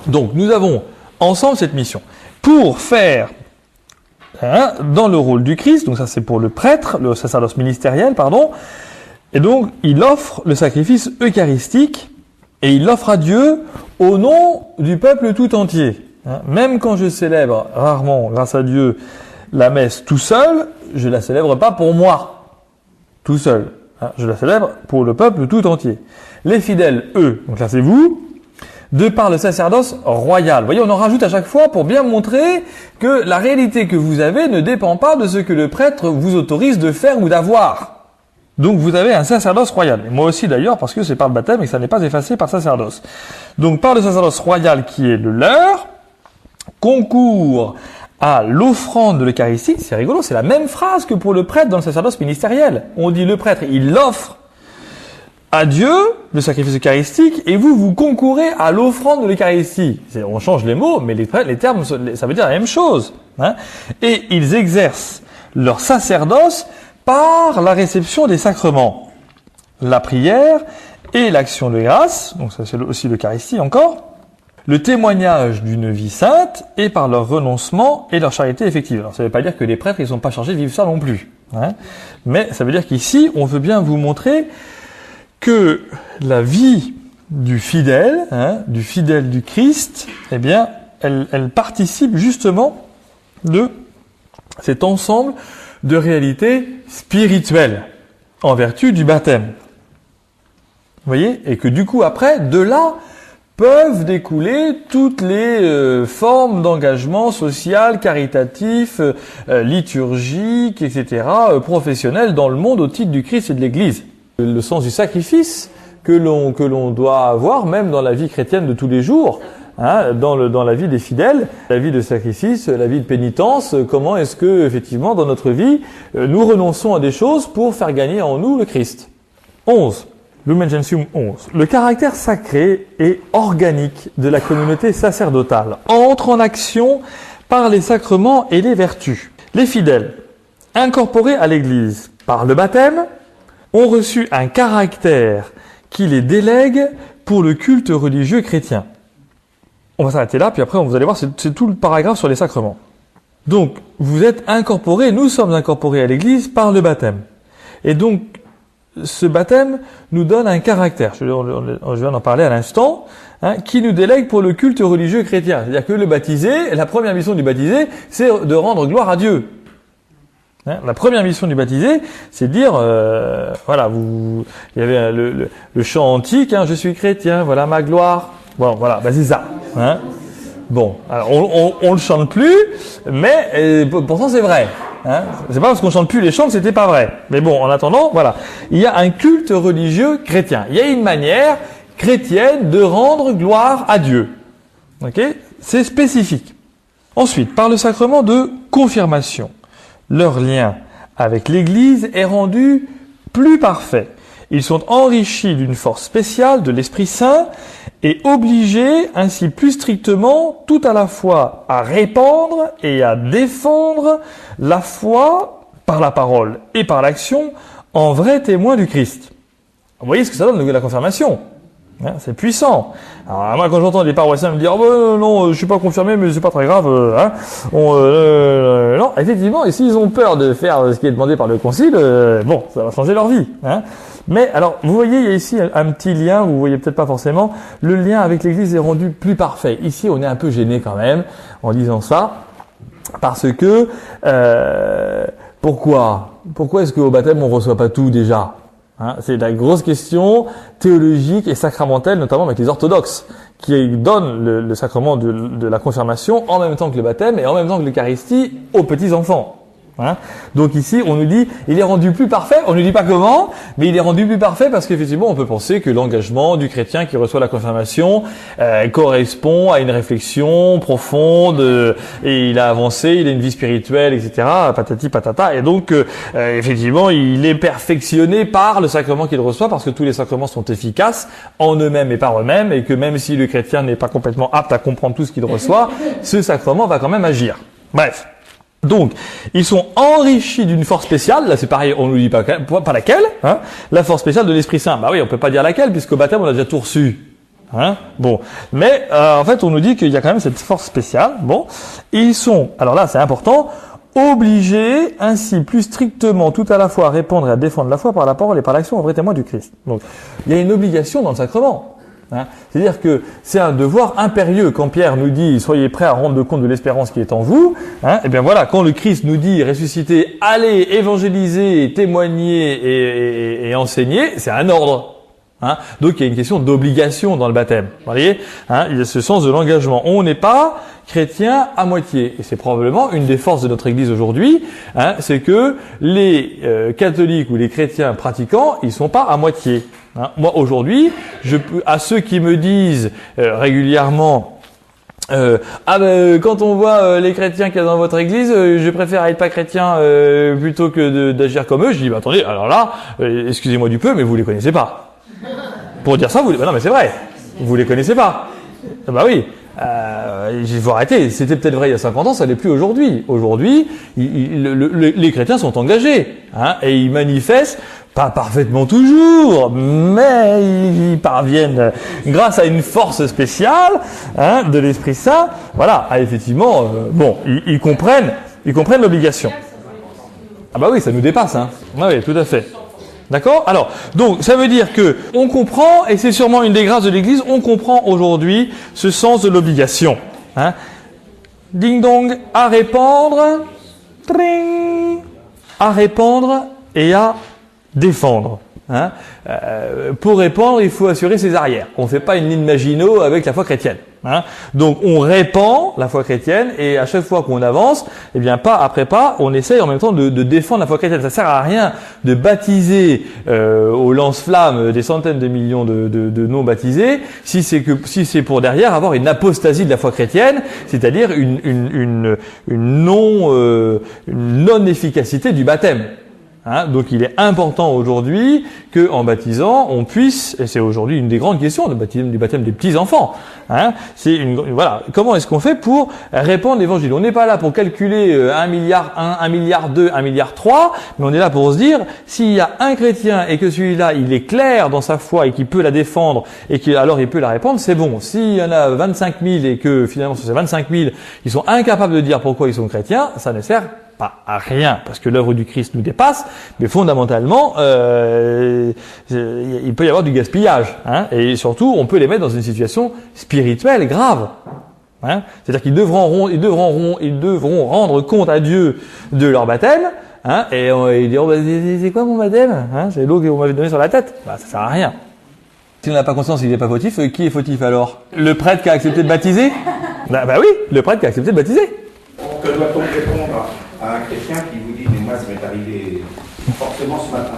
Donc, nous avons ensemble cette mission. Pour faire, dans le rôle du Christ, donc ça c'est pour le prêtre, le sacerdoce ministériel, et donc il offre le sacrifice eucharistique et il l'offre à Dieu au nom du peuple tout entier. Même quand je célèbre rarement, grâce à Dieu, la messe tout seul, je la célèbre pas pour moi, tout seul. Je la célèbre pour le peuple tout entier. Les fidèles, eux, donc là c'est vous, de par le sacerdoce royal. Vous voyez, on en rajoute à chaque fois pour bien montrer que la réalité que vous avez ne dépend pas de ce que le prêtre vous autorise de faire ou d'avoir. Donc vous avez un sacerdoce royal. Et moi aussi d'ailleurs, parce que c'est par le baptême et que ça n'est pas effacé par sacerdoce. Donc par le sacerdoce royal qui est le leur, concourt à l'offrande de l'Eucharistie. C'est rigolo, c'est la même phrase que pour le prêtre dans le sacerdoce ministériel. On dit le prêtre, il offre à Dieu le sacrifice eucharistique et vous concourez à l'offrande de l'Eucharistie. On change les mots, mais les termes, ça veut dire la même chose. Et ils exercent leur sacerdoce par la réception des sacrements, la prière et l'action de grâce, donc ça c'est aussi l'Eucharistie encore, le témoignage d'une vie sainte et par leur renoncement et leur charité effective. Alors ça ne veut pas dire que les prêtres ils sont pas chargés de vivre ça non plus, hein, mais ça veut dire qu'ici on veut bien vous montrer que la vie du fidèle du Christ, eh bien, elle participe justement de cet ensemble de réalités spirituelles en vertu du baptême. Vous voyez ? Et que du coup, après, de là, peuvent découler toutes les formes d'engagement social, caritatif, liturgique, etc., professionnel dans le monde au titre du Christ et de l'Église. Le sens du sacrifice que l'on doit avoir, même dans la vie chrétienne de tous les jours, hein, dans la vie des fidèles, la vie de sacrifice, la vie de pénitence, comment est-ce que, effectivement, dans notre vie, nous renonçons à des choses pour faire gagner en nous le Christ. 11. Lumen Gentium 11. Le caractère sacré et organique de la communauté sacerdotale entre en action par les sacrements et les vertus. Les fidèles, incorporés à l'Église par le baptême, ont reçu un caractère qui les délègue pour le culte religieux chrétien. On va s'arrêter là, puis après, vous allez voir, c'est tout le paragraphe sur les sacrements. Donc, vous êtes incorporés, nous sommes incorporés à l'Église par le baptême. Et donc, ce baptême nous donne un caractère, je viens d'en parler à l'instant, hein, qui nous délègue pour le culte religieux chrétien. C'est-à-dire que le baptisé, la première mission du baptisé, c'est de rendre gloire à Dieu. Hein, la première mission du baptisé, c'est de dire, voilà, il y avait le chant antique, hein, je suis chrétien, voilà ma gloire. Bon, voilà, bah c'est ça. Hein. Bon, alors on le chante plus, mais pourtant c'est vrai. Hein. C'est pas parce qu'on chante plus les chants que c'était pas vrai. Mais bon, en attendant, voilà, il y a un culte religieux chrétien. Il y a une manière chrétienne de rendre gloire à Dieu. Ok ? C'est spécifique. Ensuite, par le sacrement de confirmation, leur lien avec l'Église est rendu plus parfait. Ils sont enrichis d'une force spéciale de l'Esprit Saint et obligés ainsi plus strictement tout à la fois à répandre et à défendre la foi par la parole et par l'action en vrais témoins du Christ. Vous voyez ce que ça donne, la confirmation. Hein, c'est puissant. Alors moi, quand j'entends des paroissiens me dire « Oh, non, je suis pas confirmé, mais c'est pas très grave. Hein, non, effectivement, et s'ils ont peur de faire ce qui est demandé par le Concile, bon, ça va changer leur vie. Hein. Mais alors, vous voyez, il y a ici un petit lien, vous voyez peut-être pas forcément, le lien avec l'Église est rendu plus parfait. Ici, on est un peu gêné quand même en disant ça, parce que pourquoi est-ce qu'au baptême on reçoit pas tout déjà? Hein, c'est la grosse question théologique et sacramentelle, notamment avec les orthodoxes, qui donnent le sacrement de la confirmation en même temps que le baptême et en même temps que l'Eucharistie aux petits-enfants. Hein. Donc ici, on nous dit, il est rendu plus parfait, on ne dit pas comment, mais il est rendu plus parfait parce qu'effectivement, on peut penser que l'engagement du chrétien qui reçoit la confirmation correspond à une réflexion profonde, et il a avancé, il a une vie spirituelle, etc., patati patata, et donc, effectivement, il est perfectionné par le sacrement qu'il reçoit parce que tous les sacrements sont efficaces en eux-mêmes et par eux-mêmes, et que même si le chrétien n'est pas complètement apte à comprendre tout ce qu'il reçoit, ce sacrement va quand même agir. Bref. Donc, ils sont enrichis d'une force spéciale, là c'est pareil, on ne nous dit pas laquelle, hein, la force spéciale de l'Esprit Saint. Bah oui, on peut pas dire laquelle, puisqu'au baptême on a déjà tout reçu. Hein, bon. Mais en fait, on nous dit qu'il y a quand même cette force spéciale. Bon, et ils sont, alors là c'est important, obligés ainsi plus strictement tout à la fois à répondre et à défendre la foi par la parole et par l'action en vrai témoin du Christ. Donc, il y a une obligation dans le sacrement. Hein, c'est-à-dire que c'est un devoir impérieux quand Pierre nous dit « Soyez prêts à rendre compte de l'espérance qui est en vous hein, ». Et bien voilà, quand le Christ nous dit « Ressuscitez, allez évangéliser, témoigner et enseigner », c'est un ordre. Hein. Donc il y a une question d'obligation dans le baptême. Vous voyez hein, il y a ce sens de l'engagement. On n'est pas chrétien à moitié. Et c'est probablement une des forces de notre Église aujourd'hui, hein, c'est que les catholiques ou les chrétiens pratiquants, ils sont pas à moitié. Hein. Moi aujourd'hui, à ceux qui me disent régulièrement quand on voit les chrétiens qu'il y a dans votre église, je préfère être pas chrétien plutôt que d'agir comme eux. Je dis bah attendez, alors là, excusez-moi du peu, mais vous les connaissez pas. Pour dire ça, non mais c'est vrai, vous les connaissez pas. Bah oui. Il faut arrêter. C'était peut-être vrai il y a 50 ans, ça l'est plus aujourd'hui. Aujourd'hui, les chrétiens sont engagés, hein, et ils manifestent, pas parfaitement toujours, mais ils parviennent, grâce à une force spéciale, hein, de l'Esprit Saint, voilà, à effectivement, ils comprennent l'obligation. Ah bah oui, ça nous dépasse, hein. Ah oui, tout à fait. D'accord? Alors, donc, ça veut dire que on comprend, et c'est sûrement une des grâces de l'Église, on comprend aujourd'hui ce sens de l'obligation. Hein? Ding dong, à répandre, tring, à répandre et à défendre. Hein? Pour répandre, il faut assurer ses arrières. On ne fait pas une ligne Maginot avec la foi chrétienne. Hein? Donc on répand la foi chrétienne et à chaque fois qu'on avance, eh bien pas après pas, on essaye en même temps de défendre la foi chrétienne. Ça sert à rien de baptiser au lance-flammes des centaines de millions de non-baptisés si c'est pour derrière avoir une apostasie de la foi chrétienne, c'est-à-dire une non-efficacité du baptême. Hein, donc il est important aujourd'hui que, en baptisant, on puisse, et c'est aujourd'hui une des grandes questions du baptême des petits enfants. Hein, voilà. Comment est-ce qu'on fait pour répandre l'Évangile? On n'est pas là pour calculer 1 milliard 1, 1 milliard 2, 1 milliard 3, mais on est là pour se dire s'il y a un chrétien et que celui-là il est clair dans sa foi et qu'il peut la défendre et alors il peut la répandre, c'est bon. S'il y en a 25 000 et que finalement sur ces 25 000 ils sont incapables de dire pourquoi ils sont chrétiens, ça ne sert pas à rien, parce que l'œuvre du Christ nous dépasse, mais fondamentalement, il peut y avoir du gaspillage, hein, et surtout, on peut les mettre dans une situation spirituelle grave. Hein, c'est-à-dire qu'ils devront rendre compte à Dieu de leur baptême, hein, et ils diront, c'est quoi mon baptême, hein, c'est l'eau qu'on m'avait donnée sur la tête. Bah, ça sert à rien. Si on n'a pas conscience qu'il n'est pas fautif, qui est fautif alors? Le prêtre qui a accepté de baptiser? Bah oui, le prêtre qui a accepté de baptiser. Que doit-on répondre à un chrétien qui vous dit, mais moi ça m'est arrivé forcément ce matin.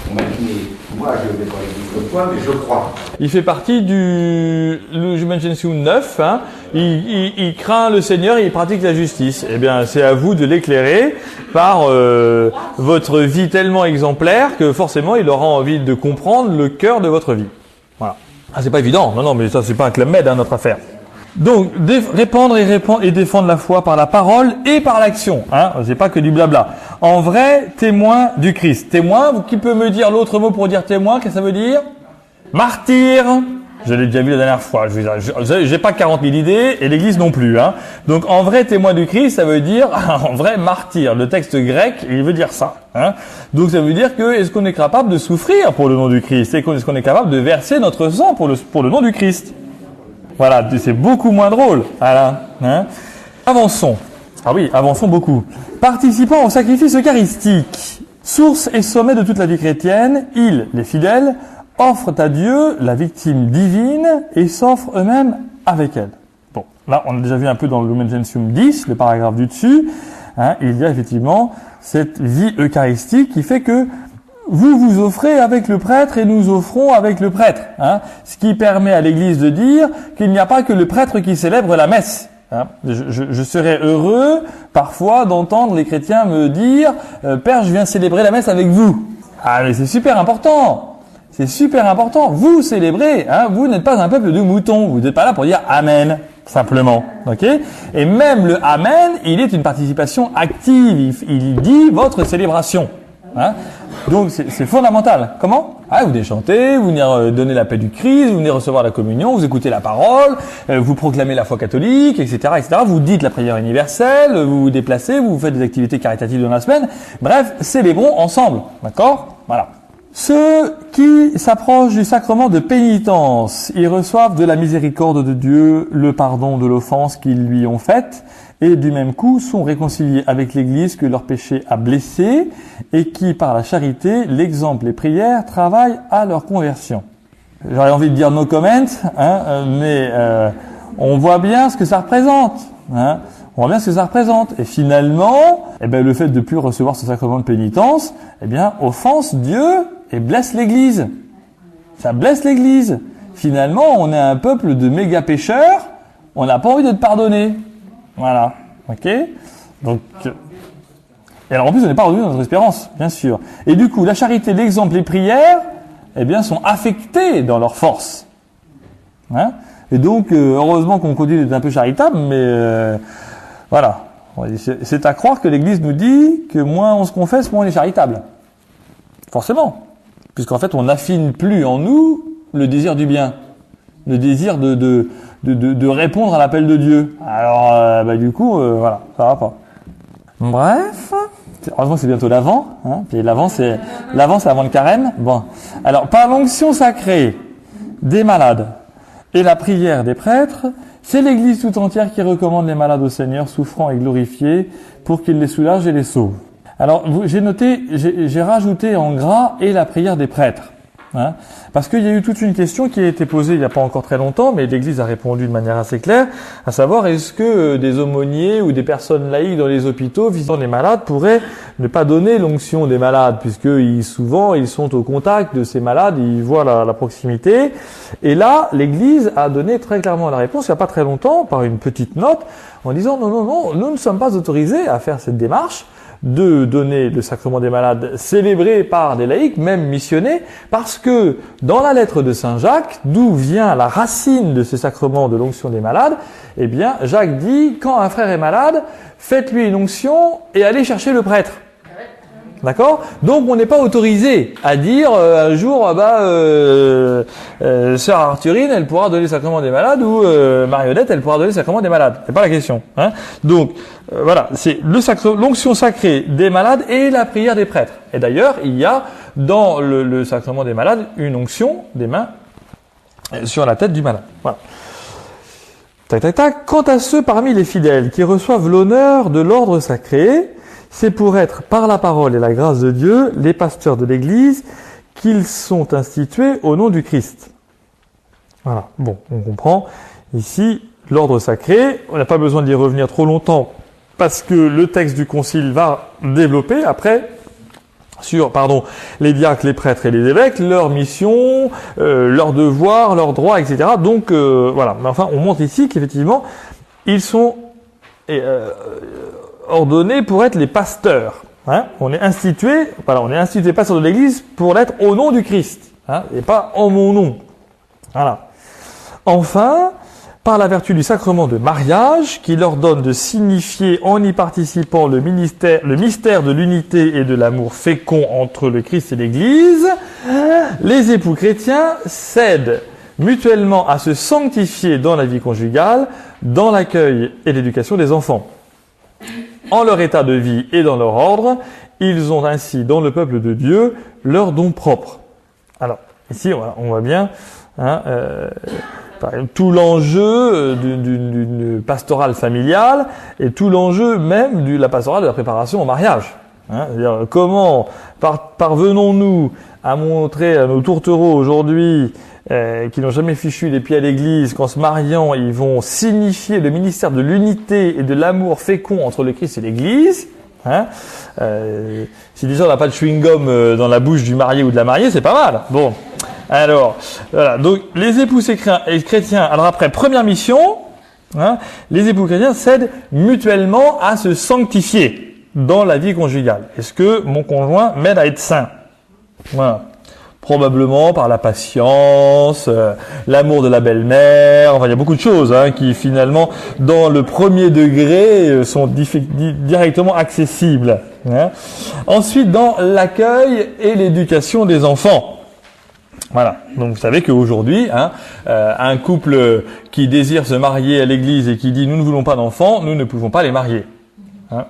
On m'a dit, mais moi je vais pas l'église comme toi, mais je crois. Il fait partie du Lumen Gentium 9, hein. Il craint le Seigneur et il pratique la justice. Eh bien, c'est à vous de l'éclairer par votre vie tellement exemplaire que forcément il aura envie de comprendre le cœur de votre vie. Voilà. Ah, c'est pas évident. Non, mais ça c'est pas un Club Med, hein, notre affaire. Donc, répandre et défendre la foi par la parole et par l'action. Hein, c'est pas que du blabla. En vrai, témoin du Christ. Témoin, qui peut me dire l'autre mot pour dire témoin? Qu'est-ce que ça veut dire? Martyr. Je l'ai déjà vu la dernière fois. J'ai pas 40 000 idées et l'Église non plus. Hein. Donc, en vrai témoin du Christ, ça veut dire en vrai martyr. Le texte grec, il veut dire ça. Hein. Donc, ça veut dire que est-ce qu'on est capable de souffrir pour le nom du Christ? Est-ce qu'on est capable de verser notre sang pour le nom du Christ? Voilà, c'est beaucoup moins drôle. Voilà. Hein. Avançons. Ah oui, avançons beaucoup. Participant au sacrifice eucharistique, source et sommet de toute la vie chrétienne, ils, les fidèles, offrent à Dieu la victime divine et s'offrent eux-mêmes avec elle. Bon, là, on a déjà vu un peu dans le Lumen Gentium 10, le paragraphe du dessus, hein, il y a effectivement cette vie eucharistique qui fait que vous vous offrez avec le prêtre et nous offrons avec le prêtre. Hein, ce qui permet à l'Église de dire qu'il n'y a pas que le prêtre qui célèbre la messe. Hein, je serais heureux parfois d'entendre les chrétiens me dire « Père, je viens célébrer la messe avec vous ». Ah mais c'est super important. C'est super important. Vous célébrez. Hein, vous n'êtes pas un peuple de moutons. Vous n'êtes pas là pour dire « Amen ». Simplement, ok? Et même le « Amen », il est une participation active. Il dit votre célébration. Hein? Donc c'est fondamental. Comment? Ah, vous venez chanter, vous venez donner la paix du Christ, vous venez recevoir la communion, vous écoutez la parole, vous proclamez la foi catholique, etc., etc. Vous dites la prière universelle, vous vous déplacez, vous faites des activités caritatives dans la semaine. Bref, célébrons ensemble. D'accord? Voilà. Ceux qui s'approchent du sacrement de pénitence, ils reçoivent de la miséricorde de Dieu le pardon de l'offense qu'ils lui ont faite, et du même coup sont réconciliés avec l'Église que leur péché a blessé et qui, par la charité, l'exemple et prières, travaillent à leur conversion. J'aurais envie de dire no comment, hein, mais on voit bien ce que ça représente. Hein, on voit bien ce que ça représente. Et finalement, eh ben, le fait de ne plus recevoir ce sacrement de pénitence, eh bien, offense Dieu et blesse l'Église. Ça blesse l'Église. Finalement, on est un peuple de méga pécheurs, on n'a pas envie de te pardonner. Voilà, ok. Donc, et alors en plus, on n'est pas revenu dans notre espérance, bien sûr. Et du coup, la charité, l'exemple, les prières, eh bien, sont affectées dans leur force. Hein, Et donc, heureusement qu'on continue d'être un peu charitable, mais voilà. C'est à croire que l'Église nous dit que moins on se confesse, moins on est charitable. Forcément. Puisqu'en fait, on n'affine plus en nous le désir du bien. Le désir de répondre à l'appel de Dieu. Alors, du coup, voilà, ça va pas. Bref. Heureusement que c'est bientôt l'Avent, hein. Puis l'Avent c'est avant le carême. Bon. Alors, par l'onction sacrée des malades et la prière des prêtres, c'est l'Église tout entière qui recommande les malades au Seigneur, souffrants et glorifiés, pour qu'il les soulage et les sauve. Alors, j'ai rajouté en gras et la prière des prêtres. Hein, parce qu'il y a eu toute une question qui a été posée il n'y a pas encore très longtemps, mais l'Église a répondu de manière assez claire, à savoir est-ce que des aumôniers ou des personnes laïques dans les hôpitaux visitant les malades pourraient ne pas donner l'onction des malades, puisque souvent ils sont au contact de ces malades, ils voient la proximité. Et là, l'Église a donné très clairement la réponse il n'y a pas très longtemps, par une petite note, en disant non, nous ne sommes pas autorisés à faire cette démarche de donner le sacrement des malades célébré par des laïcs, même missionnés, parce que dans la lettre de Saint Jacques, d'où vient la racine de ce sacrement de l'onction des malades, eh bien, Jacques dit, quand un frère est malade, faites-lui une onction et allez chercher le prêtre. D'accord ? Donc, on n'est pas autorisé à dire un jour, sœur Arthurine, elle pourra donner le sacrement des malades, ou Marionnette, elle pourra donner le sacrement des malades. C'est pas la question. Hein ? Donc, voilà, c'est l'onction sacrée des malades et la prière des prêtres. Et d'ailleurs, il y a dans le sacrement des malades une onction des mains sur la tête du malade. Voilà. Tac, tac, tac. Quant à ceux parmi les fidèles qui reçoivent l'honneur de l'ordre sacré, c'est pour être, par la parole et la grâce de Dieu, les pasteurs de l'Église, qu'ils sont institués au nom du Christ. Voilà. Bon, on comprend. Ici, l'ordre sacré, on n'a pas besoin d'y revenir trop longtemps, parce que le texte du Concile va développer après sur, les diacres, les prêtres et les évêques, leur mission, leurs devoirs, leurs droits, etc. Donc, voilà. Mais enfin, on montre ici qu'effectivement, ils sont ordonnés pour être les pasteurs. Hein, on est institué pasteur de l'Église pour l'être au nom du Christ, hein, et pas en mon nom. Voilà. Enfin, par la vertu du sacrement de mariage, qui leur donne de signifier en y participant le mystère de l'unité et de l'amour fécond entre le Christ et l'Église, les époux chrétiens s'aident mutuellement à se sanctifier dans la vie conjugale, dans l'accueil et l'éducation des enfants. En leur état de vie et dans leur ordre, ils ont ainsi, dans le peuple de Dieu, leur don propre. Alors, ici, on voit bien, par exemple, tout l'enjeu d'une pastorale familiale et tout l'enjeu même de la pastorale de la préparation au mariage. Hein, c'est-à-dire, comment parvenons-nous à montrer à nos tourtereaux aujourd'hui qui n'ont jamais fichu les pieds à l'église, qu'en se mariant, ils vont signifier le ministère de l'unité et de l'amour fécond entre le Christ et l'église. Hein, si déjà on n'a pas de chewing-gum dans la bouche du marié ou de la mariée, c'est pas mal. Bon, alors, voilà. Donc, les époux chrétiens, alors après, première mission, hein, les époux chrétiens s'aident mutuellement à se sanctifier dans la vie conjugale. Est-ce que mon conjoint m'aide à être saint ? Voilà. Probablement par la patience, l'amour de la belle-mère, enfin il y a beaucoup de choses qui finalement dans le premier degré sont directement accessibles. Hein. Ensuite dans l'accueil et l'éducation des enfants. Voilà, donc vous savez qu'aujourd'hui, un couple qui désire se marier à l'église et qui dit nous ne voulons pas d'enfants, nous ne pouvons pas les marier. Hein,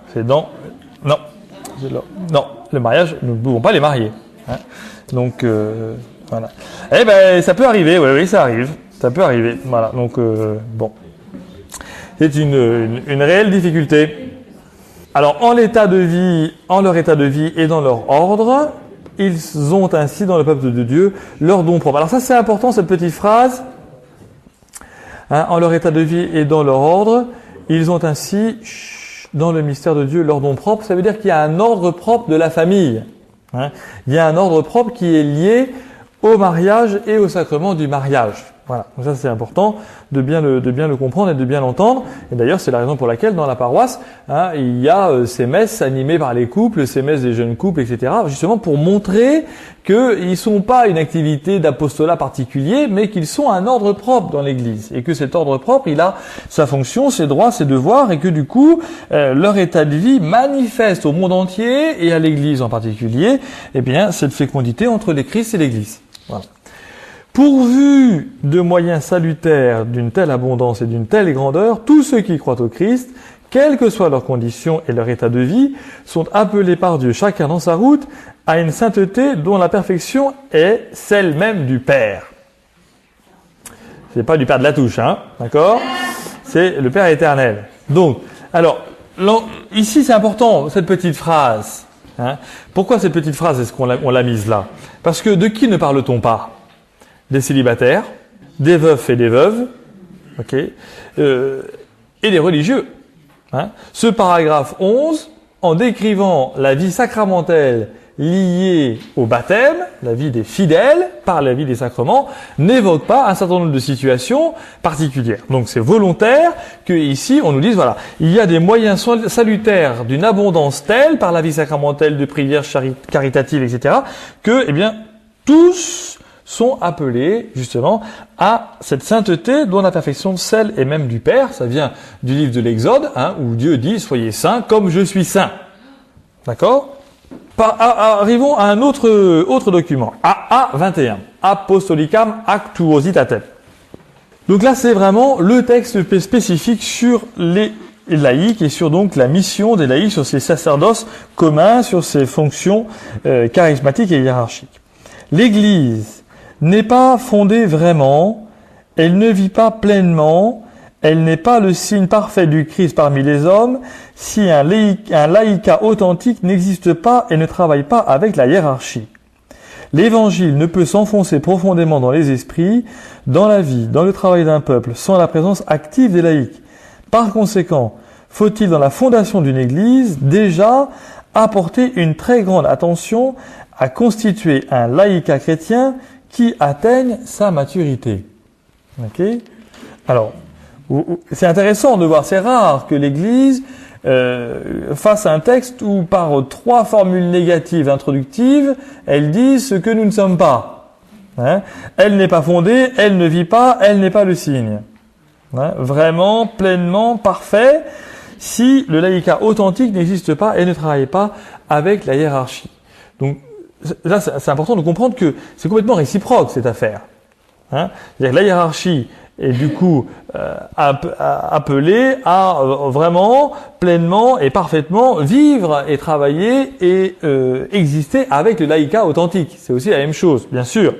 le mariage, nous ne pouvons pas les marier. Hein. Donc voilà. Eh ben ça peut arriver, oui, ça arrive. Ça peut arriver. Voilà. Donc bon. C'est une réelle difficulté. Alors en leur état de vie et dans leur ordre, ils ont ainsi dans le peuple de Dieu leur don propre. Alors ça c'est important cette petite phrase. Hein, en leur état de vie et dans leur ordre, ils ont ainsi dans le mystère de Dieu leur don propre. Ça veut dire qu'il y a un ordre propre de la famille. Hein, il y a un ordre propre qui est lié au mariage et au sacrement du mariage. Voilà, donc ça c'est important de bien le comprendre et de bien l'entendre. Et d'ailleurs, c'est la raison pour laquelle dans la paroisse, il y a ces messes animées par les couples, ces messes des jeunes couples, etc. Justement pour montrer qu'ils sont pas une activité d'apostolat particulier, mais qu'ils sont un ordre propre dans l'Église. Et que cet ordre propre, il a sa fonction, ses droits, ses devoirs, et que du coup, leur état de vie manifeste au monde entier, et à l'Église en particulier, eh bien, cette fécondité entre les Christ et l'Église. Voilà. Pourvu de moyens salutaires d'une telle abondance et d'une telle grandeur, tous ceux qui croient au Christ, quelles que soient leurs conditions et leur état de vie, sont appelés par Dieu, chacun dans sa route, à une sainteté dont la perfection est celle même du Père. C'est pas du Père de la touche, d'accord ? C'est le Père éternel. Donc, alors, ici c'est important, cette petite phrase. Pourquoi cette petite phrase, est-ce qu'on l'a mise là ? Parce que de qui ne parle-t-on pas ? Des célibataires, des veufs et des veuves, et des religieux. Ce paragraphe 11, en décrivant la vie sacramentelle liée au baptême, la vie des fidèles par la vie des sacrements, n'évoque pas un certain nombre de situations particulières. Donc c'est volontaire que ici on nous dise voilà, il y a des moyens salutaires d'une abondance telle par la vie sacramentelle de prière caritative, etc., que tous sont appelés justement à cette sainteté dont la perfection celle et même du Père. Ça vient du livre de l'Exode, où Dieu dit « Soyez saints comme je suis saint ». D'accord ? Arrivons à un autre document, AA 21, Apostolicam Actuositatem. Donc là, c'est vraiment le texte spécifique sur les laïcs et sur donc la mission des laïcs, sur ces sacerdoces communs, sur ces fonctions charismatiques et hiérarchiques. L'Église n'est pas fondée vraiment, elle ne vit pas pleinement, elle n'est pas le signe parfait du Christ parmi les hommes, si un laïcat authentique n'existe pas et ne travaille pas avec la hiérarchie. L'Évangile ne peut s'enfoncer profondément dans les esprits, dans la vie, dans le travail d'un peuple, sans la présence active des laïcs. Par conséquent, faut-il dans la fondation d'une Église déjà apporter une très grande attention à constituer un laïcat chrétien qui atteigne sa maturité. Alors, c'est intéressant de voir, c'est rare que l'Église fasse un texte où par 3 formules négatives introductives, elle dit ce que nous ne sommes pas. Elle n'est pas fondée, elle ne vit pas, elle n'est pas le signe. Vraiment, pleinement, parfait, si le laïcat authentique n'existe pas et ne travaille pas avec la hiérarchie. Donc, là, c'est important de comprendre que c'est complètement réciproque, cette affaire. C'est-à-dire que la hiérarchie est du coup appelée à vraiment, pleinement et parfaitement vivre et travailler et exister avec le laïcat authentique. C'est aussi la même chose, bien sûr.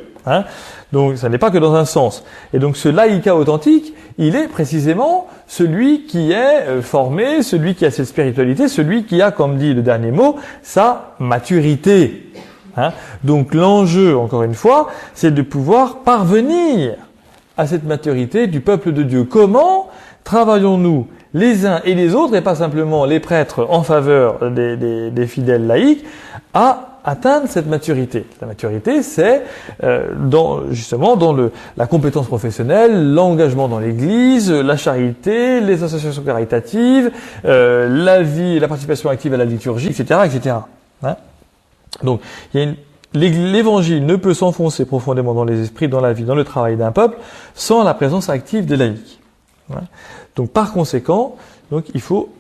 Donc, ça n'est pas que dans un sens. Et donc, ce laïcat authentique, il est précisément celui qui est formé, celui qui a cette spiritualité, celui qui a, comme dit le dernier mot, sa maturité. Donc l'enjeu, encore une fois, c'est de pouvoir parvenir à cette maturité du peuple de Dieu. Comment travaillons-nous les uns et les autres, et pas simplement les prêtres en faveur des fidèles laïcs, à atteindre cette maturité. La maturité, c'est dans la compétence professionnelle, l'engagement dans l'Église, la charité, les associations caritatives, la participation active à la liturgie, etc., etc. Donc, l'Évangile ne peut s'enfoncer profondément dans les esprits, dans la vie, dans le travail d'un peuple, sans la présence active des laïcs. Donc, par conséquent, il faut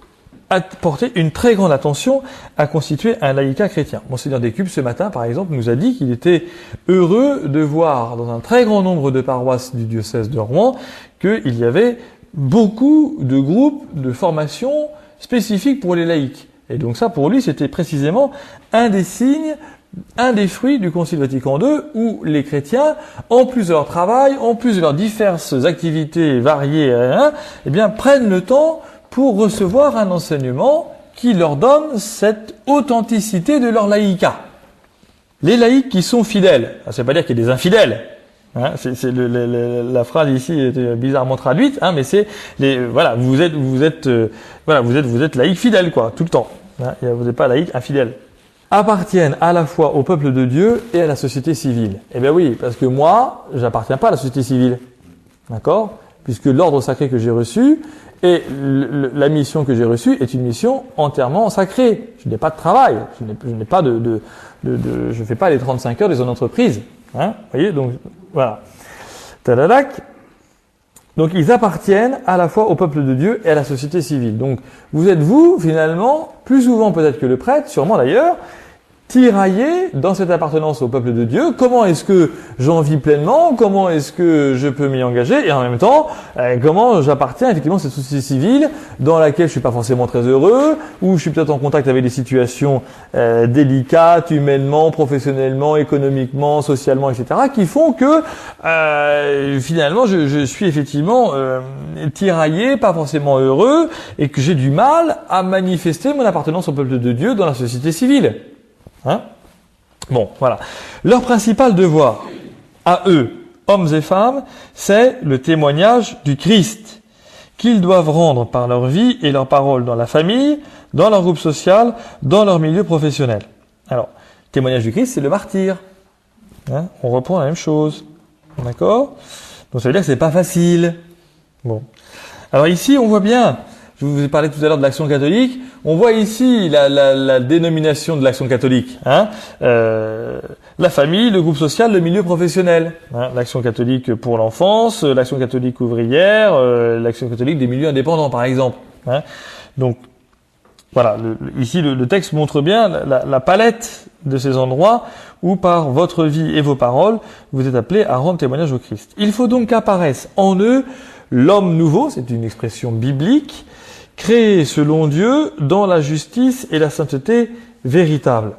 porter une très grande attention à constituer un laïcat chrétien. Monseigneur Descubes, ce matin, par exemple, nous a dit qu'il était heureux de voir dans un très grand nombre de paroisses du diocèse de Rouen qu'il y avait beaucoup de groupes de formation spécifiques pour les laïcs. Et donc ça, pour lui, c'était précisément un des signes, un des fruits du Concile Vatican II, où les chrétiens, en plus de leur travail, en plus de leurs diverses activités variées, prennent le temps pour recevoir un enseignement qui leur donne cette authenticité de leur laïcat. Les laïcs qui sont fidèles, ça ne veut pas dire qu'il y a des infidèles. La phrase ici est bizarrement traduite, mais c'est vous êtes laïc fidèle, quoi, tout le temps. Vous n'êtes pas laïc infidèle. Appartiennent à la fois au peuple de Dieu et à la société civile. Eh bien oui, parce que moi, j'appartiens pas à la société civile. d'accord? Puisque l'ordre sacré que j'ai reçu et la mission que j'ai reçue est une mission entièrement sacrée. Je n'ai pas de travail, je n'ai pas je fais pas les 35 heures des entreprises, hein? Vous voyez, donc voilà. Tadadac. Donc ils appartiennent à la fois au peuple de Dieu et à la société civile. Donc vous êtes finalement, plus souvent peut-être que le prêtre, sûrement d'ailleurs, tiraillé dans cette appartenance au peuple de Dieu. Comment est-ce que j'en vis pleinement? Comment est-ce que je peux m'y engager? Et en même temps, comment j'appartiens effectivement à cette société civile dans laquelle je suis pas forcément très heureux, où je suis peut-être en contact avec des situations délicates, humainement, professionnellement, économiquement, socialement, etc., qui font que finalement je suis effectivement tiraillé, pas forcément heureux, et que j'ai du mal à manifester mon appartenance au peuple de Dieu dans la société civile. Hein? Bon, voilà. Leur principal devoir, à eux, hommes et femmes, c'est le témoignage du Christ, qu'ils doivent rendre par leur vie et leur parole dans la famille, dans leur groupe social, dans leur milieu professionnel. Alors, témoignage du Christ, c'est le martyr. Hein? On reprend la même chose. D'accord? Donc ça veut dire que c'est pas facile. Bon. Alors ici, on voit bien, je vous ai parlé tout à l'heure de l'Action catholique. On voit ici la dénomination de l'Action catholique. Hein, la famille, le groupe social, le milieu professionnel. Hein, l'Action catholique pour l'enfance, l'Action catholique ouvrière, l'Action catholique des milieux indépendants, par exemple. Hein. Donc, voilà. Ici, le texte montre bien la palette de ces endroits où, par votre vie et vos paroles, vous êtes appelés à rendre témoignage au Christ. Il faut donc qu'apparaisse en eux l'homme nouveau, c'est une expression biblique, créé selon Dieu dans la justice et la sainteté véritable.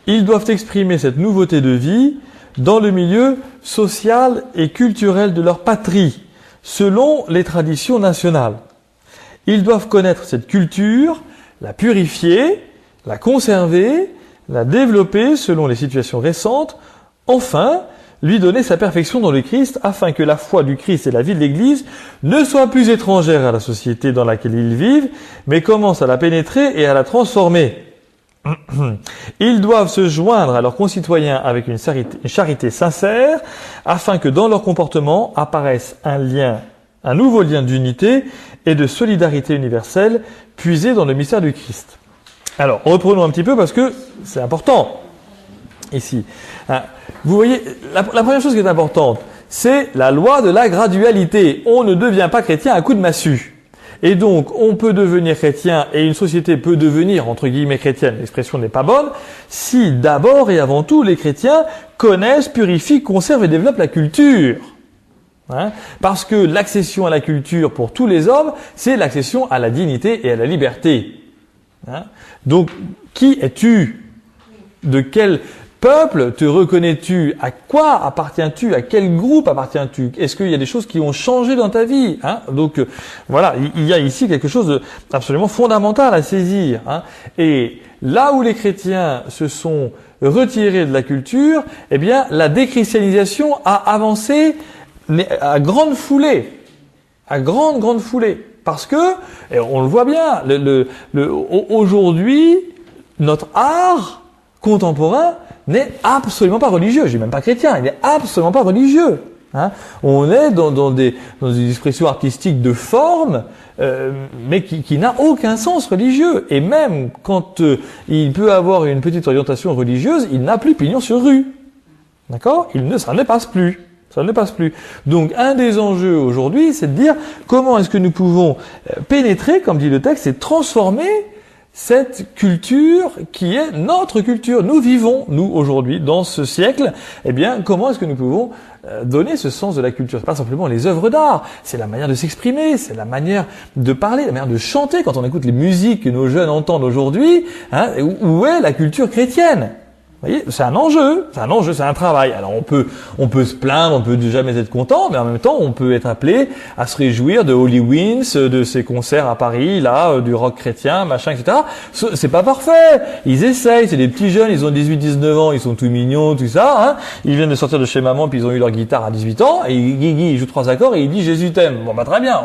Ils doivent exprimer cette nouveauté de vie dans le milieu social et culturel de leur patrie, selon les traditions nationales. Ils doivent connaître cette culture, la purifier, la conserver, la développer selon les situations récentes, enfin, lui donner sa perfection dans le Christ, afin que la foi du Christ et la vie de l'Église ne soient plus étrangères à la société dans laquelle ils vivent, mais commencent à la pénétrer et à la transformer. Ils doivent se joindre à leurs concitoyens avec une charité sincère, afin que dans leur comportement apparaisse un nouveau lien d'unité et de solidarité universelle, puisé dans le mystère du Christ. Alors, reprenons un petit peu parce que c'est important ici. Vous voyez, la première chose qui est importante, c'est la loi de la gradualité. On ne devient pas chrétien à coup de massue. Et donc, on peut devenir chrétien et une société peut devenir, entre guillemets, chrétienne, l'expression n'est pas bonne, si d'abord et avant tout, les chrétiens connaissent, purifient, conservent et développent la culture. Hein? Parce que l'accession à la culture pour tous les hommes, c'est l'accession à la dignité et à la liberté. Hein? Donc, qui es-tu? De quel peuple te reconnais-tu? À quoi appartiens-tu? À quel groupe appartiens-tu? Est-ce qu'il y a des choses qui ont changé dans ta vie? Hein? Donc voilà, il y a ici quelque chose d'absolument fondamental à saisir. Hein? Et là où les chrétiens se sont retirés de la culture, eh bien la déchristianisation a avancé à grande foulée, à grande foulée, parce que et on le voit bien, aujourd'hui notre art contemporain n'est absolument pas religieux. Je dis même pas chrétien, il n'est absolument pas religieux. Hein. On est dans une expression artistique de forme, mais qui n'a aucun sens religieux. Et même quand il peut avoir une petite orientation religieuse, il n'a plus pignon sur rue. D'accord ? Ça ne passe plus. Ça ne passe plus. Donc, un des enjeux aujourd'hui, c'est de dire comment est-ce que nous pouvons pénétrer, comme dit le texte, et transformer cette culture qui est notre culture. Nous vivons, nous, aujourd'hui, dans ce siècle, eh bien, comment est-ce que nous pouvons donner ce sens de la culture? C'est pas simplement les œuvres d'art, c'est la manière de s'exprimer, c'est la manière de parler, la manière de chanter. Quand on écoute les musiques que nos jeunes entendent aujourd'hui, hein, où est la culture chrétienne? Vous voyez, c'est un enjeu, c'est un travail. Alors on peut se plaindre, on peut jamais être content, mais en même temps on peut être appelé à se réjouir de Holy Winds, de ces concerts à Paris, là, du rock chrétien, machin, etc. C'est pas parfait. Ils essayent, c'est des petits jeunes, ils ont 18-19 ans, ils sont tout mignons, tout ça, hein. Ils viennent de sortir de chez maman, puis ils ont eu leur guitare à 18 ans, et Guigui, il joue 3 accords et il dit Jésus t'aime. Bon bah très bien.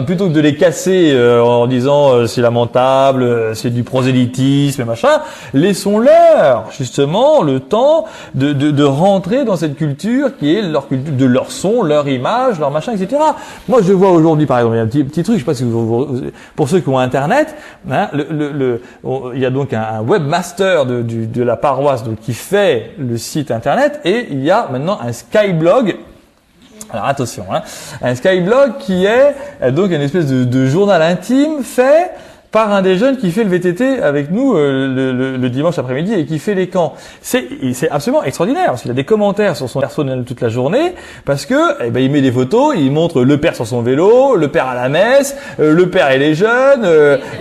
Plutôt que de les casser en disant c'est lamentable, c'est du prosélytisme et machin, laissons-leur, justement, forcément le temps de rentrer dans cette culture qui est leur culture, de leur son, leur image, leur machin, etc. Moi, je vois aujourd'hui, par exemple, il y a un petit truc, je sais pas si pour ceux qui ont Internet, hein, il y a donc un webmaster de la paroisse donc, qui fait le site Internet, et il y a maintenant un Skyblog. Alors attention, hein, un Skyblog qui est donc une espèce de journal intime fait par un des jeunes qui fait le VTT avec nous le dimanche après-midi et qui fait les camps. C'est absolument extraordinaire parce qu'il a des commentaires sur son personnel toute la journée parce que il met des photos, il montre le père sur son vélo, le père à la messe, le père et les jeunes,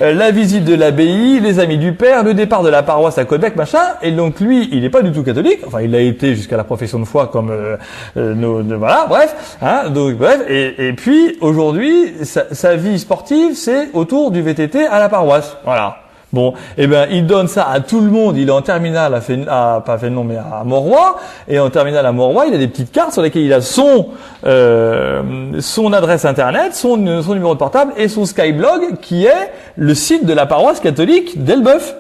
la visite de l'abbaye, les amis du père, le départ de la paroisse à Québec, machin. Et donc lui, il n'est pas du tout catholique. Enfin, il a été jusqu'à la profession de foi comme voilà, bref. Hein, donc bref. Et puis aujourd'hui, sa vie sportive, c'est autour du VTT à la paroisse, voilà. Bon, il donne ça à tout le monde. Il est en terminale à Mauroy, et en terminale à Mauroy, il a des petites cartes sur lesquelles il a son adresse internet, son numéro de portable et son Skyblog, qui est le site de la paroisse catholique d'Elbeuf.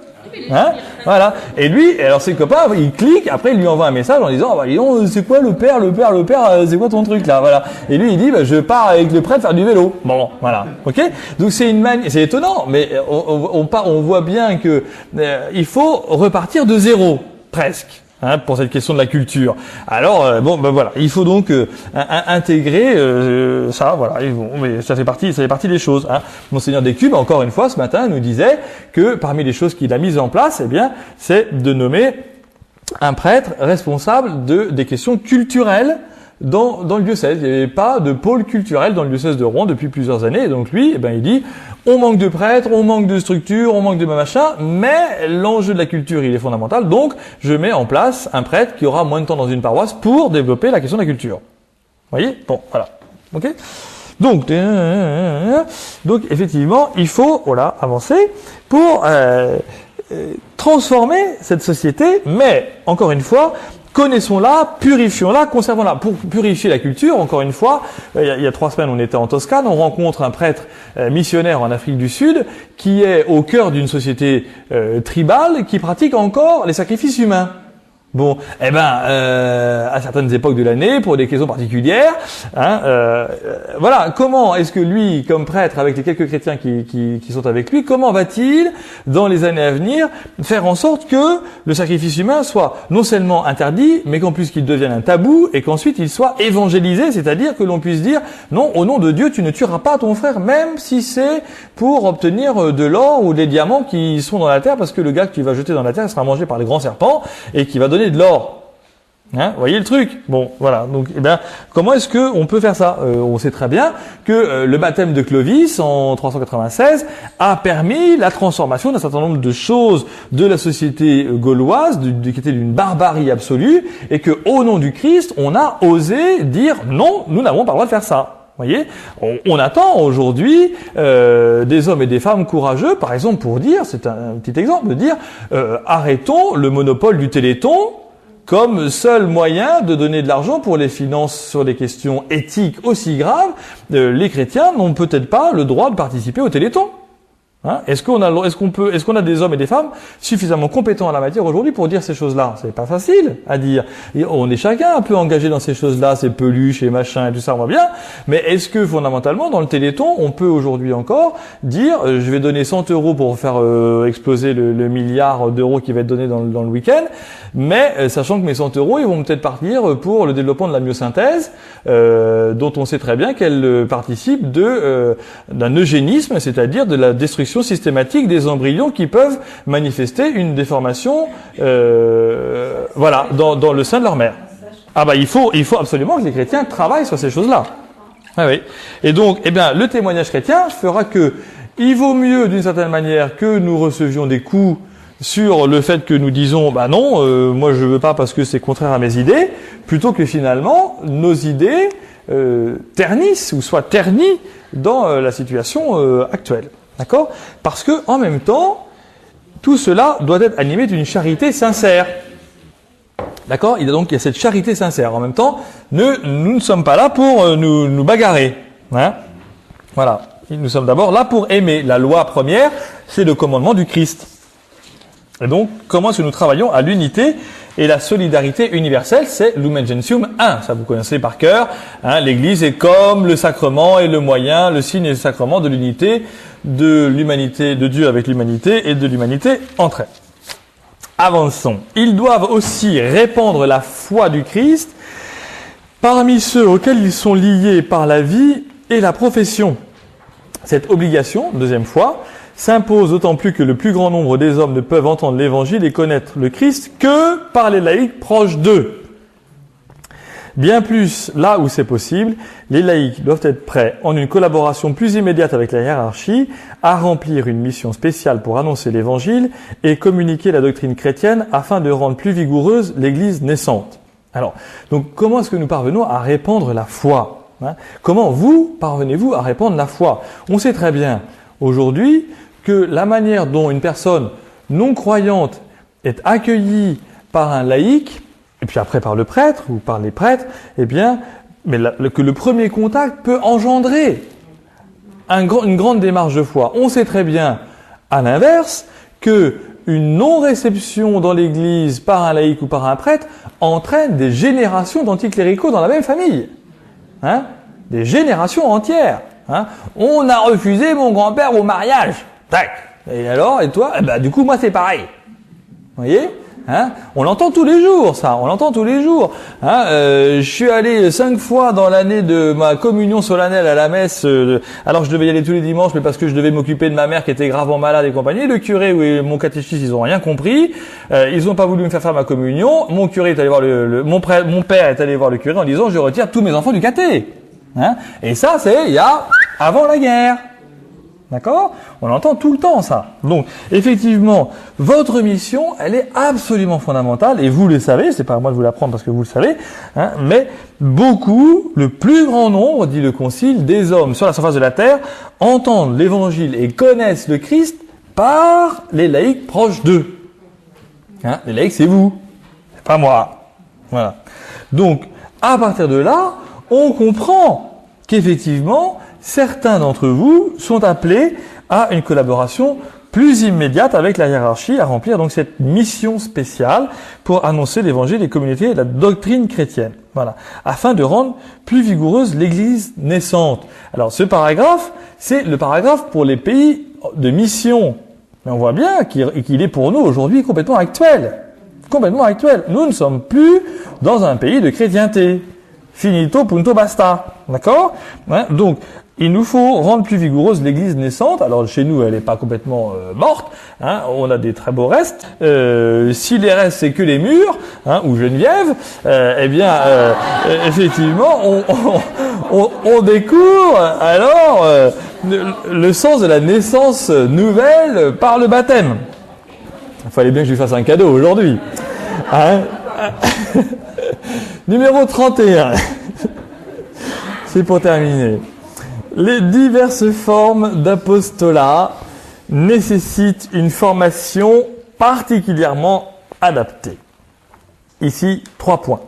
Hein, voilà. Et lui, alors ses copains, il clique, après il lui envoie un message en disant, c'est quoi le père, c'est quoi ton truc là, voilà. Et lui il dit, je pars avec le prêtre faire du vélo. Bon, voilà. Ok. Donc c'est c'est étonnant, mais on voit bien que il faut repartir de zéro, presque. Hein, pour cette question de la culture. Alors voilà, il faut donc intégrer ça, voilà. Mais ça fait partie des choses. Hein. Monseigneur Descubes, encore une fois, ce matin, nous disait que parmi les choses qu'il a mises en place, c'est de nommer un prêtre responsable des questions culturelles dans le diocèse. Il n'y avait pas de pôle culturel dans le diocèse de Rouen depuis plusieurs années. Et donc lui, il dit, on manque de prêtres, on manque de structures, on manque de machin, mais l'enjeu de la culture, il est fondamental. Donc, je mets en place un prêtre qui aura moins de temps dans une paroisse pour développer la question de la culture. Vous voyez? Bon, voilà. Ok? Donc, effectivement, il faut, avancer pour transformer cette société, mais, encore une fois, connaissons-la, purifions-la, conservons-la. Pour purifier la culture, encore une fois, il y a 3 semaines, on était en Toscane, on rencontre un prêtre missionnaire en Afrique du Sud qui est au cœur d'une société tribale qui pratique encore les sacrifices humains. Bon, à certaines époques de l'année, pour des questions particulières, voilà, comment est-ce que lui, comme prêtre, avec les quelques chrétiens qui sont avec lui, comment va-t-il, dans les années à venir, faire en sorte que le sacrifice humain soit non seulement interdit, mais qu'en plus qu'il devienne un tabou, et qu'ensuite il soit évangélisé, c'est-à-dire que l'on puisse dire, non, au nom de Dieu, tu ne tueras pas ton frère, même si c'est pour obtenir de l'or ou des diamants qui sont dans la terre, parce que le gars que tu vas jeter dans la terre sera mangé par les grands serpents, et qui va donner de l'or. Hein, vous voyez le truc? Bon, voilà. Donc, comment est-ce que on peut faire ça? On sait très bien que le baptême de Clovis en 396 a permis la transformation d'un certain nombre de choses de la société gauloise, qui était d'une barbarie absolue, et que au nom du Christ, on a osé dire non, nous n'avons pas le droit de faire ça. Vous voyez, on attend aujourd'hui des hommes et des femmes courageux, par exemple, pour dire, c'est un petit exemple, de dire arrêtons le monopole du Téléthon comme seul moyen de donner de l'argent pour les finances sur des questions éthiques aussi graves. Les chrétiens n'ont peut-être pas le droit de participer au Téléthon. Hein, est-ce qu'on a des hommes et des femmes suffisamment compétents en la matière aujourd'hui pour dire ces choses-là? C'est pas facile à dire. Et on est chacun un peu engagé dans ces choses-là, ces peluches et machin et tout ça, on va bien. Mais est-ce que fondamentalement, dans le Téléthon, on peut aujourd'hui encore dire je vais donner 100 € pour faire exploser le milliard d'euros qui va être donné dans le week-end, mais sachant que mes 100 € ils vont peut-être partir pour le développement de la myosynthèse, dont on sait très bien qu'elle participe d'un eugénisme, c'est-à-dire de la destruction systématique des embryons qui peuvent manifester une déformation dans le sein de leur mère. Il faut absolument que les chrétiens travaillent sur ces choses-là. Ah oui. Et donc, le témoignage chrétien fera que il vaut mieux, d'une certaine manière, que nous recevions des coups sur le fait que nous disons non, moi je veux pas parce que c'est contraire à mes idées, plutôt que finalement nos idées ternissent ou soient ternies dans la situation actuelle. D'accord? Parce que, en même temps, tout cela doit être animé d'une charité sincère. D'accord? Il y a cette charité sincère. En même temps, nous ne sommes pas là pour nous bagarrer. Hein? Voilà. Nous sommes d'abord là pour aimer. La loi première, c'est le commandement du Christ. Et donc, comment est-ce que nous travaillons à l'unité et la solidarité universelle? C'est Lumen Gentium 1. Ça, vous connaissez par cœur. Hein, l'Église est comme le sacrement et le moyen, le signe et le sacrement de l'unité de l'humanité, de Dieu avec l'humanité et de l'humanité entre elles. Avançons. Ils doivent aussi répandre la foi du Christ parmi ceux auxquels ils sont liés par la vie et la profession. Cette obligation, deuxième fois, s'impose d'autant plus que le plus grand nombre des hommes ne peuvent entendre l'évangile et connaître le Christ que par les laïcs proches d'eux. Bien plus, là où c'est possible, les laïcs doivent être prêts, en une collaboration plus immédiate avec la hiérarchie, à remplir une mission spéciale pour annoncer l'évangile et communiquer la doctrine chrétienne afin de rendre plus vigoureuse l'Église naissante. Alors, donc comment est-ce que nous parvenons à répandre la foi, hein? Comment vous parvenez-vous à répandre la foi? On sait très bien aujourd'hui que la manière dont une personne non croyante est accueillie par un laïc, et puis après par le prêtre ou par les prêtres, eh bien, que le premier contact peut engendrer une grande démarche de foi. On sait très bien, à l'inverse, que une non-réception dans l'Église par un laïc ou par un prêtre entraîne des générations d'anticléricaux dans la même famille. Hein? Des générations entières. Hein? On a refusé mon grand-père au mariage. Tac. Et alors, et toi? Eh ben, du coup, moi, c'est pareil. Vous voyez? Hein? On l'entend tous les jours, ça. On l'entend tous les jours. Hein? Je suis allé 5 fois dans l'année de ma communion solennelle à la messe. Alors, je devais y aller tous les dimanches, mais parce que je devais m'occuper de ma mère qui était gravement malade et compagnie. Le curé ou mon catéchiste, ils ont rien compris. Ils ont pas voulu me faire ma communion. Mon curé est allé voir mon père est allé voir le curé en disant, je retire tous mes enfants du caté. Hein? Et ça, c'est il y a avant la guerre. D'accord? On entend tout le temps ça. Donc, effectivement, votre mission, elle est absolument fondamentale, et vous le savez, c'est pas à moi de vous l'apprendre parce que vous le savez, hein, mais beaucoup, le plus grand nombre, dit le Concile, des hommes sur la surface de la terre, entendent l'évangile et connaissent le Christ par les laïcs proches d'eux. Hein? Les laïcs, c'est vous, c'est pas moi. Voilà. Donc, à partir de là, on comprend qu'effectivement, certains d'entre vous sont appelés à une collaboration plus immédiate avec la hiérarchie, à remplir donc cette mission spéciale pour annoncer l'évangile et communiquer la doctrine chrétienne. Voilà. Afin de rendre plus vigoureuse l'Église naissante. Alors, ce paragraphe, c'est le paragraphe pour les pays de mission. Mais on voit bien qu'il est pour nous aujourd'hui complètement actuel. Complètement actuel. Nous ne sommes plus dans un pays de chrétienté. Finito, punto, basta. D'accord? Ouais, donc, il nous faut rendre plus vigoureuse l'Église naissante. Alors, chez nous, elle n'est pas complètement morte. Hein, on a des très beaux restes. Si les restes, c'est que les murs, hein, ou Geneviève, eh bien, effectivement, on découvre alors le sens de la naissance nouvelle par le baptême. Il fallait bien que je lui fasse un cadeau aujourd'hui. Hein? Numéro 31. C'est pour terminer. Les diverses formes d'apostolat nécessitent une formation particulièrement adaptée. Ici, 3 points.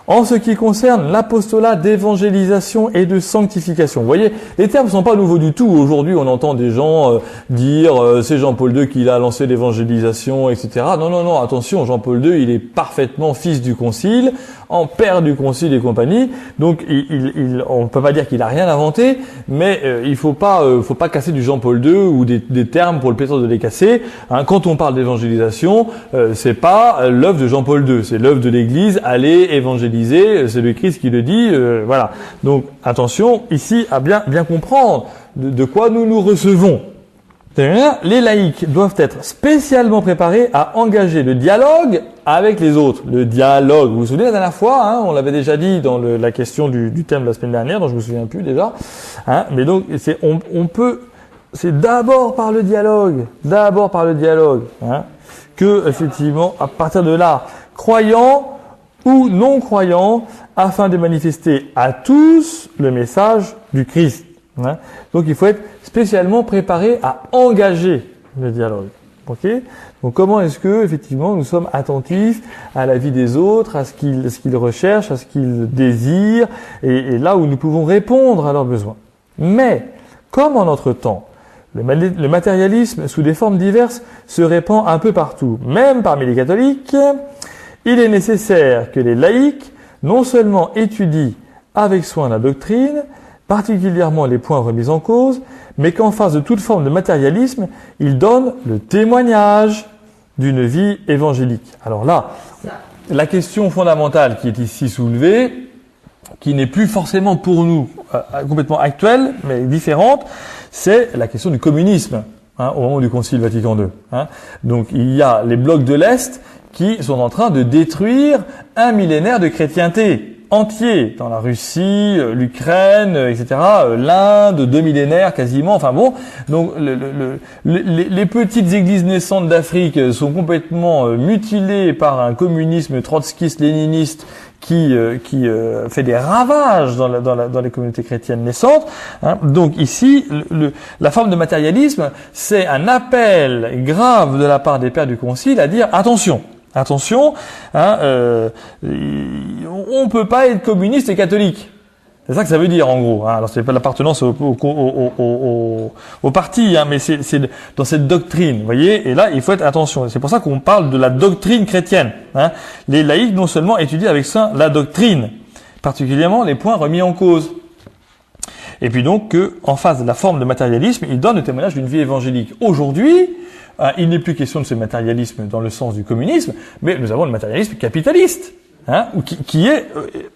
En ce qui concerne l'apostolat d'évangélisation et de sanctification. Vous voyez, les termes ne sont pas nouveaux du tout. Aujourd'hui, on entend des gens dire c'est Jean-Paul II qui a lancé l'évangélisation, etc. Non, attention, Jean-Paul II, il est parfaitement fils du Concile, en père du Concile et compagnie. Donc, on ne peut pas dire qu'il a rien inventé, mais il faut pas casser du Jean-Paul II ou des termes pour le plaisir de les casser. Hein, quand on parle d'évangélisation, c'est pas l'œuvre de Jean-Paul II, c'est l'œuvre de l'Église. Allez évangéliser. C'est le Christ qui le dit, voilà. Donc, attention, ici, à bien comprendre de quoi nous recevons. Les laïcs doivent être spécialement préparés à engager le dialogue avec les autres. Le dialogue, vous vous souvenez la dernière fois, hein, on l'avait déjà dit dans la question du thème de la semaine dernière, dont je me souviens plus déjà. Hein, mais donc, c'est d'abord par le dialogue, hein, que effectivement, à partir de là, croyants ou non-croyants, afin de manifester à tous le message du Christ. Hein. Donc il faut être spécialement préparé à engager le dialogue. Okay. Donc comment est-ce que effectivement nous sommes attentifs à la vie des autres, à ce qu'ils recherchent, à ce qu'ils désirent, et là où nous pouvons répondre à leurs besoins. Mais comme en notre temps, Le matérialisme, sous des formes diverses, se répand un peu partout. Même parmi les catholiques, il est nécessaire que les laïcs non seulement étudient avec soin la doctrine, particulièrement les points remis en cause, mais qu'en face de toute forme de matérialisme, ils donnent le témoignage d'une vie évangélique. Alors là, la question fondamentale qui est ici soulevée, qui n'est plus forcément pour nous complètement actuelle, mais différente, c'est la question du communisme, au moment du Concile Vatican II. Donc il y a les blocs de l'Est qui sont en train de détruire un millénaire de chrétienté entier, dans la Russie, l'Ukraine, etc., l'Inde, 2 millénaires quasiment, enfin bon, donc les petites églises naissantes d'Afrique sont complètement mutilées par un communisme trotskiste-léniniste qui fait des ravages dans les communautés chrétiennes naissantes. Donc ici, la forme de matérialisme, c'est un appel grave de la part des pères du Concile à dire attention, on peut pas être communiste et catholique. C'est ça que ça veut dire en gros. Alors c'est pas l'appartenance au parti, mais c'est dans cette doctrine, vous voyez. Et là, il faut être attention. C'est pour ça qu'on parle de la doctrine chrétienne. Les laïcs non seulement étudient avec soin la doctrine, particulièrement les points remis en cause. Et puis donc que, en face de la forme de matérialisme, ils donnent le témoignage d'une vie évangélique. Aujourd'hui, il n'est plus question de ce matérialisme dans le sens du communisme, mais nous avons le matérialisme capitaliste, qui est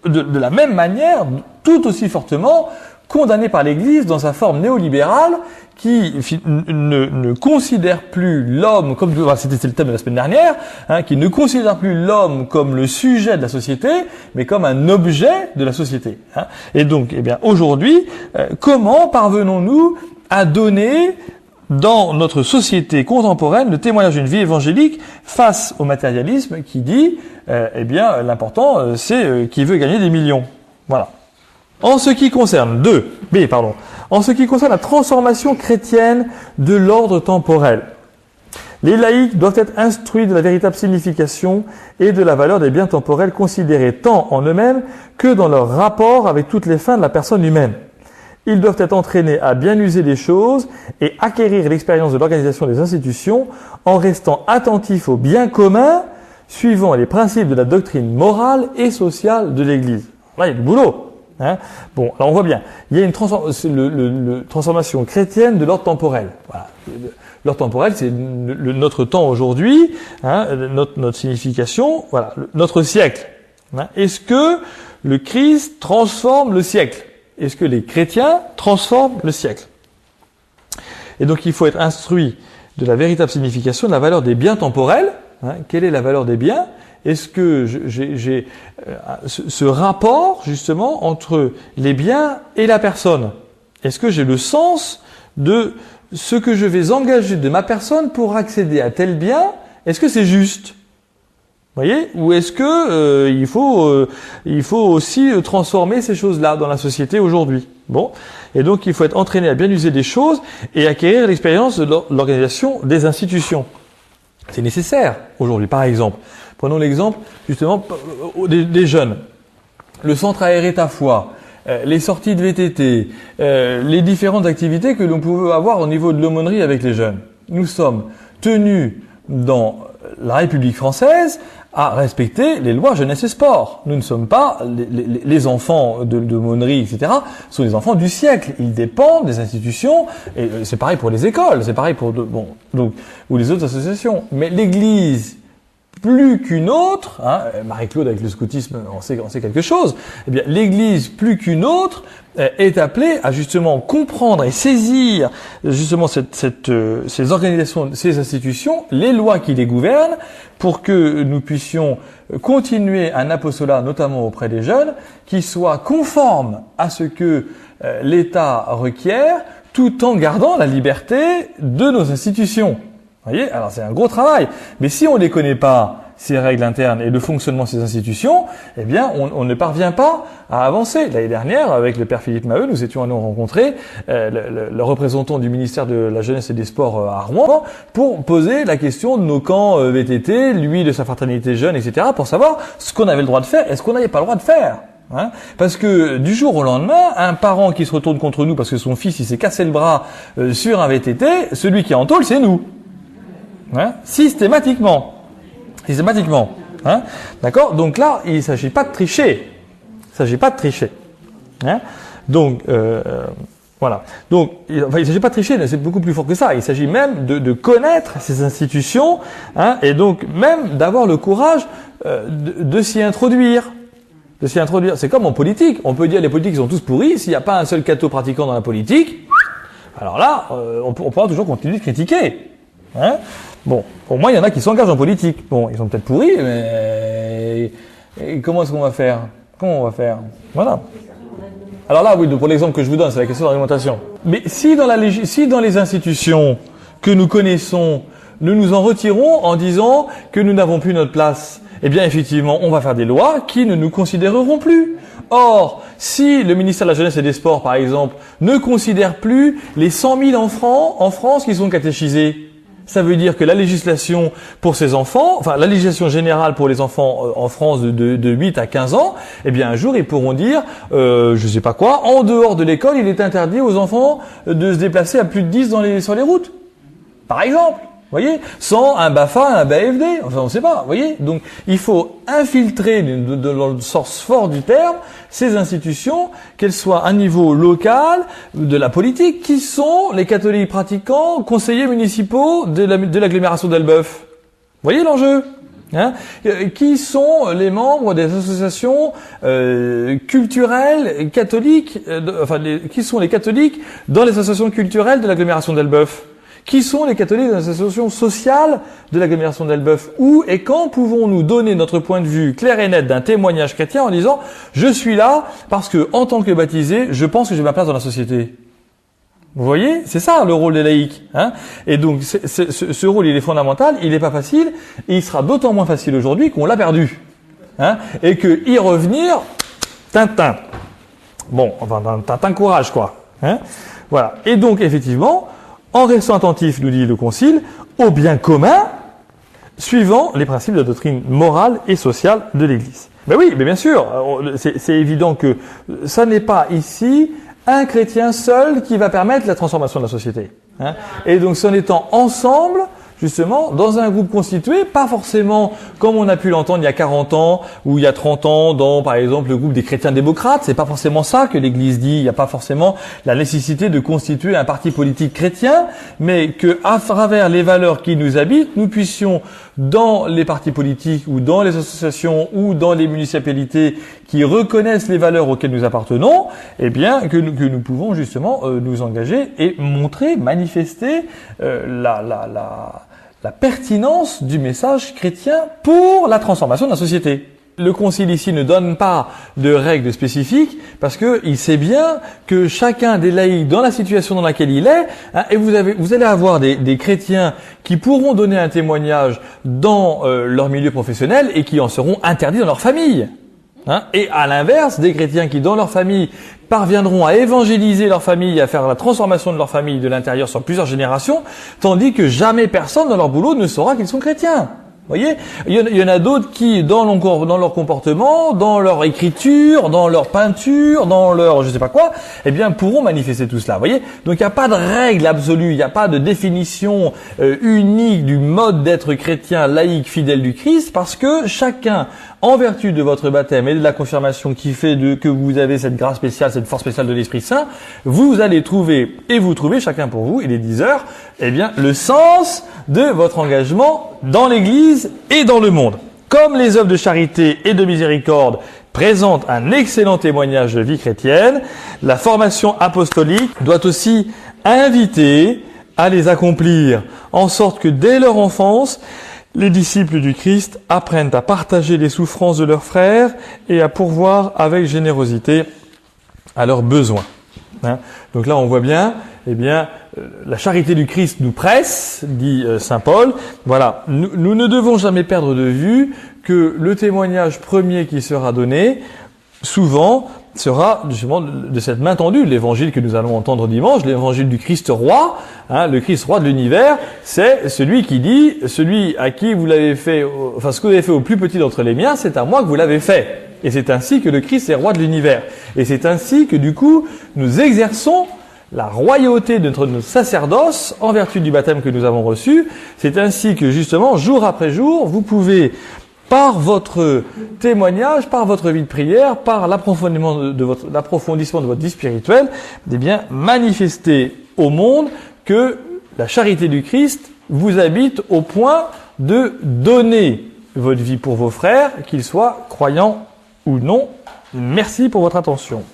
de la même manière, tout aussi fortement, condamné par l'Église dans sa forme néolibérale, qui ne considère plus l'homme comme, c'était le thème de la semaine dernière, qui ne considère plus l'homme comme le sujet de la société, mais comme un objet de la société. Et donc, aujourd'hui, comment parvenons-nous à donner dans notre société contemporaine le témoignage d'une vie évangélique face au matérialisme qui dit l'important c'est qui veut gagner des millions. Voilà. En ce qui concerne en ce qui concerne la transformation chrétienne de l'ordre temporel, les laïcs doivent être instruits de la véritable signification et de la valeur des biens temporels considérés tant en eux-mêmes que dans leur rapport avec toutes les fins de la personne humaine. Ils doivent être entraînés à bien user les choses et acquérir l'expérience de l'organisation des institutions en restant attentifs au bien commun, suivant les principes de la doctrine morale et sociale de l'Église. Là, il y a du boulot. Bon, alors on voit bien. Il y a une transformation chrétienne de l'ordre temporel. Voilà. L'ordre temporel, c'est notre temps aujourd'hui, notre signification, voilà, notre siècle. Est-ce que le Christ transforme le siècle ? Est-ce que les chrétiens transforment le siècle? Et donc il faut être instruit de la véritable signification de la valeur des biens temporels. Quelle est la valeur des biens? Est-ce que j'ai ce rapport justement entre les biens et la personne? Est-ce que j'ai le sens de ce que je vais engager de ma personne pour accéder à tel bien? Est-ce que c'est juste? Vous voyez? Ou est-ce que il faut aussi transformer ces choses-là dans la société aujourd'hui? Bon. Et donc, il faut être entraîné à bien user des choses et acquérir l'expérience de l'organisation des institutions. C'est nécessaire aujourd'hui. Par exemple, prenons l'exemple justement des jeunes. Le centre aéré Ta Foi, les sorties de VTT, les différentes activités que l'on pouvait avoir au niveau de l'aumônerie avec les jeunes. Nous sommes tenus dans la République française à respecter les lois jeunesse et sport. Nous ne sommes pas les enfants de l'aumônerie, etc. sont les enfants du siècle. Ils dépendent des institutions, et c'est pareil pour les écoles, c'est pareil pour ou les autres associations. Mais l'Église, plus qu'une autre, Marie-Claude avec le scoutisme on sait quelque chose, eh bien l'Église plus qu'une autre est appelée à justement comprendre et saisir justement ces organisations, ces institutions, les lois qui les gouvernent, pour que nous puissions continuer un apostolat, notamment auprès des jeunes, qui soit conforme à ce que l'État requiert, tout en gardant la liberté de nos institutions. Vous voyez, alors c'est un gros travail. Mais si on ne les connaît pas, ces règles internes et le fonctionnement de ces institutions, eh bien, on ne parvient pas à avancer. L'année dernière, avec le père Philippe Maheu, nous étions allés rencontrer le représentant du ministère de la Jeunesse et des Sports à Rouen pour poser la question de nos camps VTT, lui de sa fraternité jeune, etc., pour savoir ce qu'on avait le droit de faire et ce qu'on n'avait pas le droit de faire. Hein, parce que du jour au lendemain, un parent qui se retourne contre nous parce que son fils il s'est cassé le bras sur un VTT, celui qui est en tôle, c'est nous. Hein, systématiquement. Hein, d'accord? Donc là, il ne s'agit pas de tricher. Hein, donc, voilà. Donc, il ne s'agit pas de tricher, c'est beaucoup plus fort que ça. Il s'agit même de connaître ces institutions, hein, et donc même d'avoir le courage de s'y introduire. C'est comme en politique. On peut dire les politiques sont tous pourris. S'il n'y a pas un seul catho pratiquant dans la politique, alors là, on pourra toujours continuer de critiquer. Hein, bon, pour moi, il y en a qui s'engagent en politique. Bon, ils sont peut-être pourris, mais et comment est-ce qu'on va faire? Voilà. Alors là, oui, pour l'exemple que je vous donne, c'est la question de l'argumentation. Mais si dans les institutions que nous connaissons, nous nous en retirons en disant que nous n'avons plus notre place, eh bien, effectivement, on va faire des lois qui ne nous considéreront plus. Or, si le ministère de la Jeunesse et des Sports, par exemple, ne considère plus les 100 000 enfants en France qui sont catéchisés, ça veut dire que la législation pour ces enfants, enfin la législation générale pour les enfants en France de 8 à 15 ans, eh bien un jour ils pourront dire, je sais pas quoi, en dehors de l'école, il est interdit aux enfants de se déplacer à plus de 10 sur les routes. Par exemple. Voyez, sans un BAFA, un BAFD, enfin on ne sait pas, voyez. Donc il faut infiltrer dans le sens fort du terme ces institutions, qu'elles soient à niveau local, de la politique, qui sont les catholiques pratiquants, conseillers municipaux de l'agglomération d'Elbeuf. Voyez l'enjeu, hein, qui sont les membres des associations culturelles catholiques, qui sont les catholiques dans les associations culturelles de l'agglomération d'Elbeuf. Qui sont les catholiques des associations sociales de l'agglomération d'Elbeuf? Où et quand pouvons-nous donner notre point de vue clair et net d'un témoignage chrétien en disant « Je suis là parce que, en tant que baptisé, je pense que j'ai ma place dans la société ». Vous voyez? C'est ça le rôle des laïcs. Hein, et donc, ce rôle, il est fondamental, il n'est pas facile, et il sera d'autant moins facile aujourd'hui qu'on l'a perdu. Hein, et que y revenir, Tintin. Bon, enfin, Tintin courage, quoi. Hein, voilà. Et donc, effectivement, en restant attentif, nous dit le Concile, au bien commun, suivant les principes de la doctrine morale et sociale de l'Église. Ben oui, mais bien sûr, c'est évident que ça n'est pas ici un chrétien seul qui va permettre la transformation de la société. Hein. Et donc, c'est en étant ensemble, justement, dans un groupe constitué, pas forcément comme on a pu l'entendre il y a 40 ans ou il y a 30 ans dans, par exemple, le groupe des chrétiens démocrates. C'est pas forcément ça que l'Église dit. Il n'y a pas forcément la nécessité de constituer un parti politique chrétien, mais que, à travers les valeurs qui nous habitent, nous puissions, dans les partis politiques ou dans les associations ou dans les municipalités qui reconnaissent les valeurs auxquelles nous appartenons, eh bien, que nous pouvons justement nous engager et montrer, manifester la pertinence du message chrétien pour la transformation de la société. Le Concile ici ne donne pas de règles spécifiques parce que il sait bien que chacun des laïcs dans la situation dans laquelle il est, hein, et vous allez avoir des chrétiens qui pourront donner un témoignage dans leur milieu professionnel et qui en seront interdits dans leur famille. Hein, et à l'inverse, des chrétiens qui dans leur famille parviendront à évangéliser leur famille, à faire la transformation de leur famille de l'intérieur sur plusieurs générations, tandis que jamais personne dans leur boulot ne saura qu'ils sont chrétiens. Vous voyez, il y en a d'autres qui, dans leur comportement, dans leur écriture, dans leur peinture, dans leur je sais pas quoi, eh bien, pourront manifester tout cela. Vous voyez, donc il n'y a pas de règle absolue, il n'y a pas de définition unique du mode d'être chrétien, laïque, fidèle du Christ, parce que chacun, en vertu de votre baptême et de la confirmation qui fait que vous avez cette grâce spéciale, cette force spéciale de l'Esprit Saint, vous allez trouver, et vous trouvez chacun pour vous, il est 10 heures, eh bien, le sens de votre engagement dans l'Église et dans le monde. Comme les œuvres de charité et de miséricorde présentent un excellent témoignage de vie chrétienne, la formation apostolique doit aussi inviter à les accomplir, en sorte que dès leur enfance, les disciples du Christ apprennent à partager les souffrances de leurs frères et à pourvoir avec générosité à leurs besoins. Hein, donc là, on voit bien, eh bien, la charité du Christ nous presse, dit saint Paul. Voilà, nous ne devons jamais perdre de vue que le témoignage premier qui sera donné, souvent, sera justement de cette main tendue. L'évangile que nous allons entendre dimanche, l'évangile du Christ roi, hein, le Christ roi de l'univers, c'est celui qui dit, celui à qui vous l'avez fait, enfin ce que vous avez fait au plus petit d'entre les miens, c'est à moi que vous l'avez fait. Et c'est ainsi que le Christ est roi de l'univers. Et c'est ainsi que du coup, nous exerçons la royauté de notre sacerdoce en vertu du baptême que nous avons reçu. C'est ainsi que justement, jour après jour, vous pouvez, par votre témoignage, par votre vie de prière, par l'approfondissement de votre vie spirituelle, eh bien, manifester au monde que la charité du Christ vous habite au point de donner votre vie pour vos frères, qu'ils soient croyants ou non. Merci pour votre attention.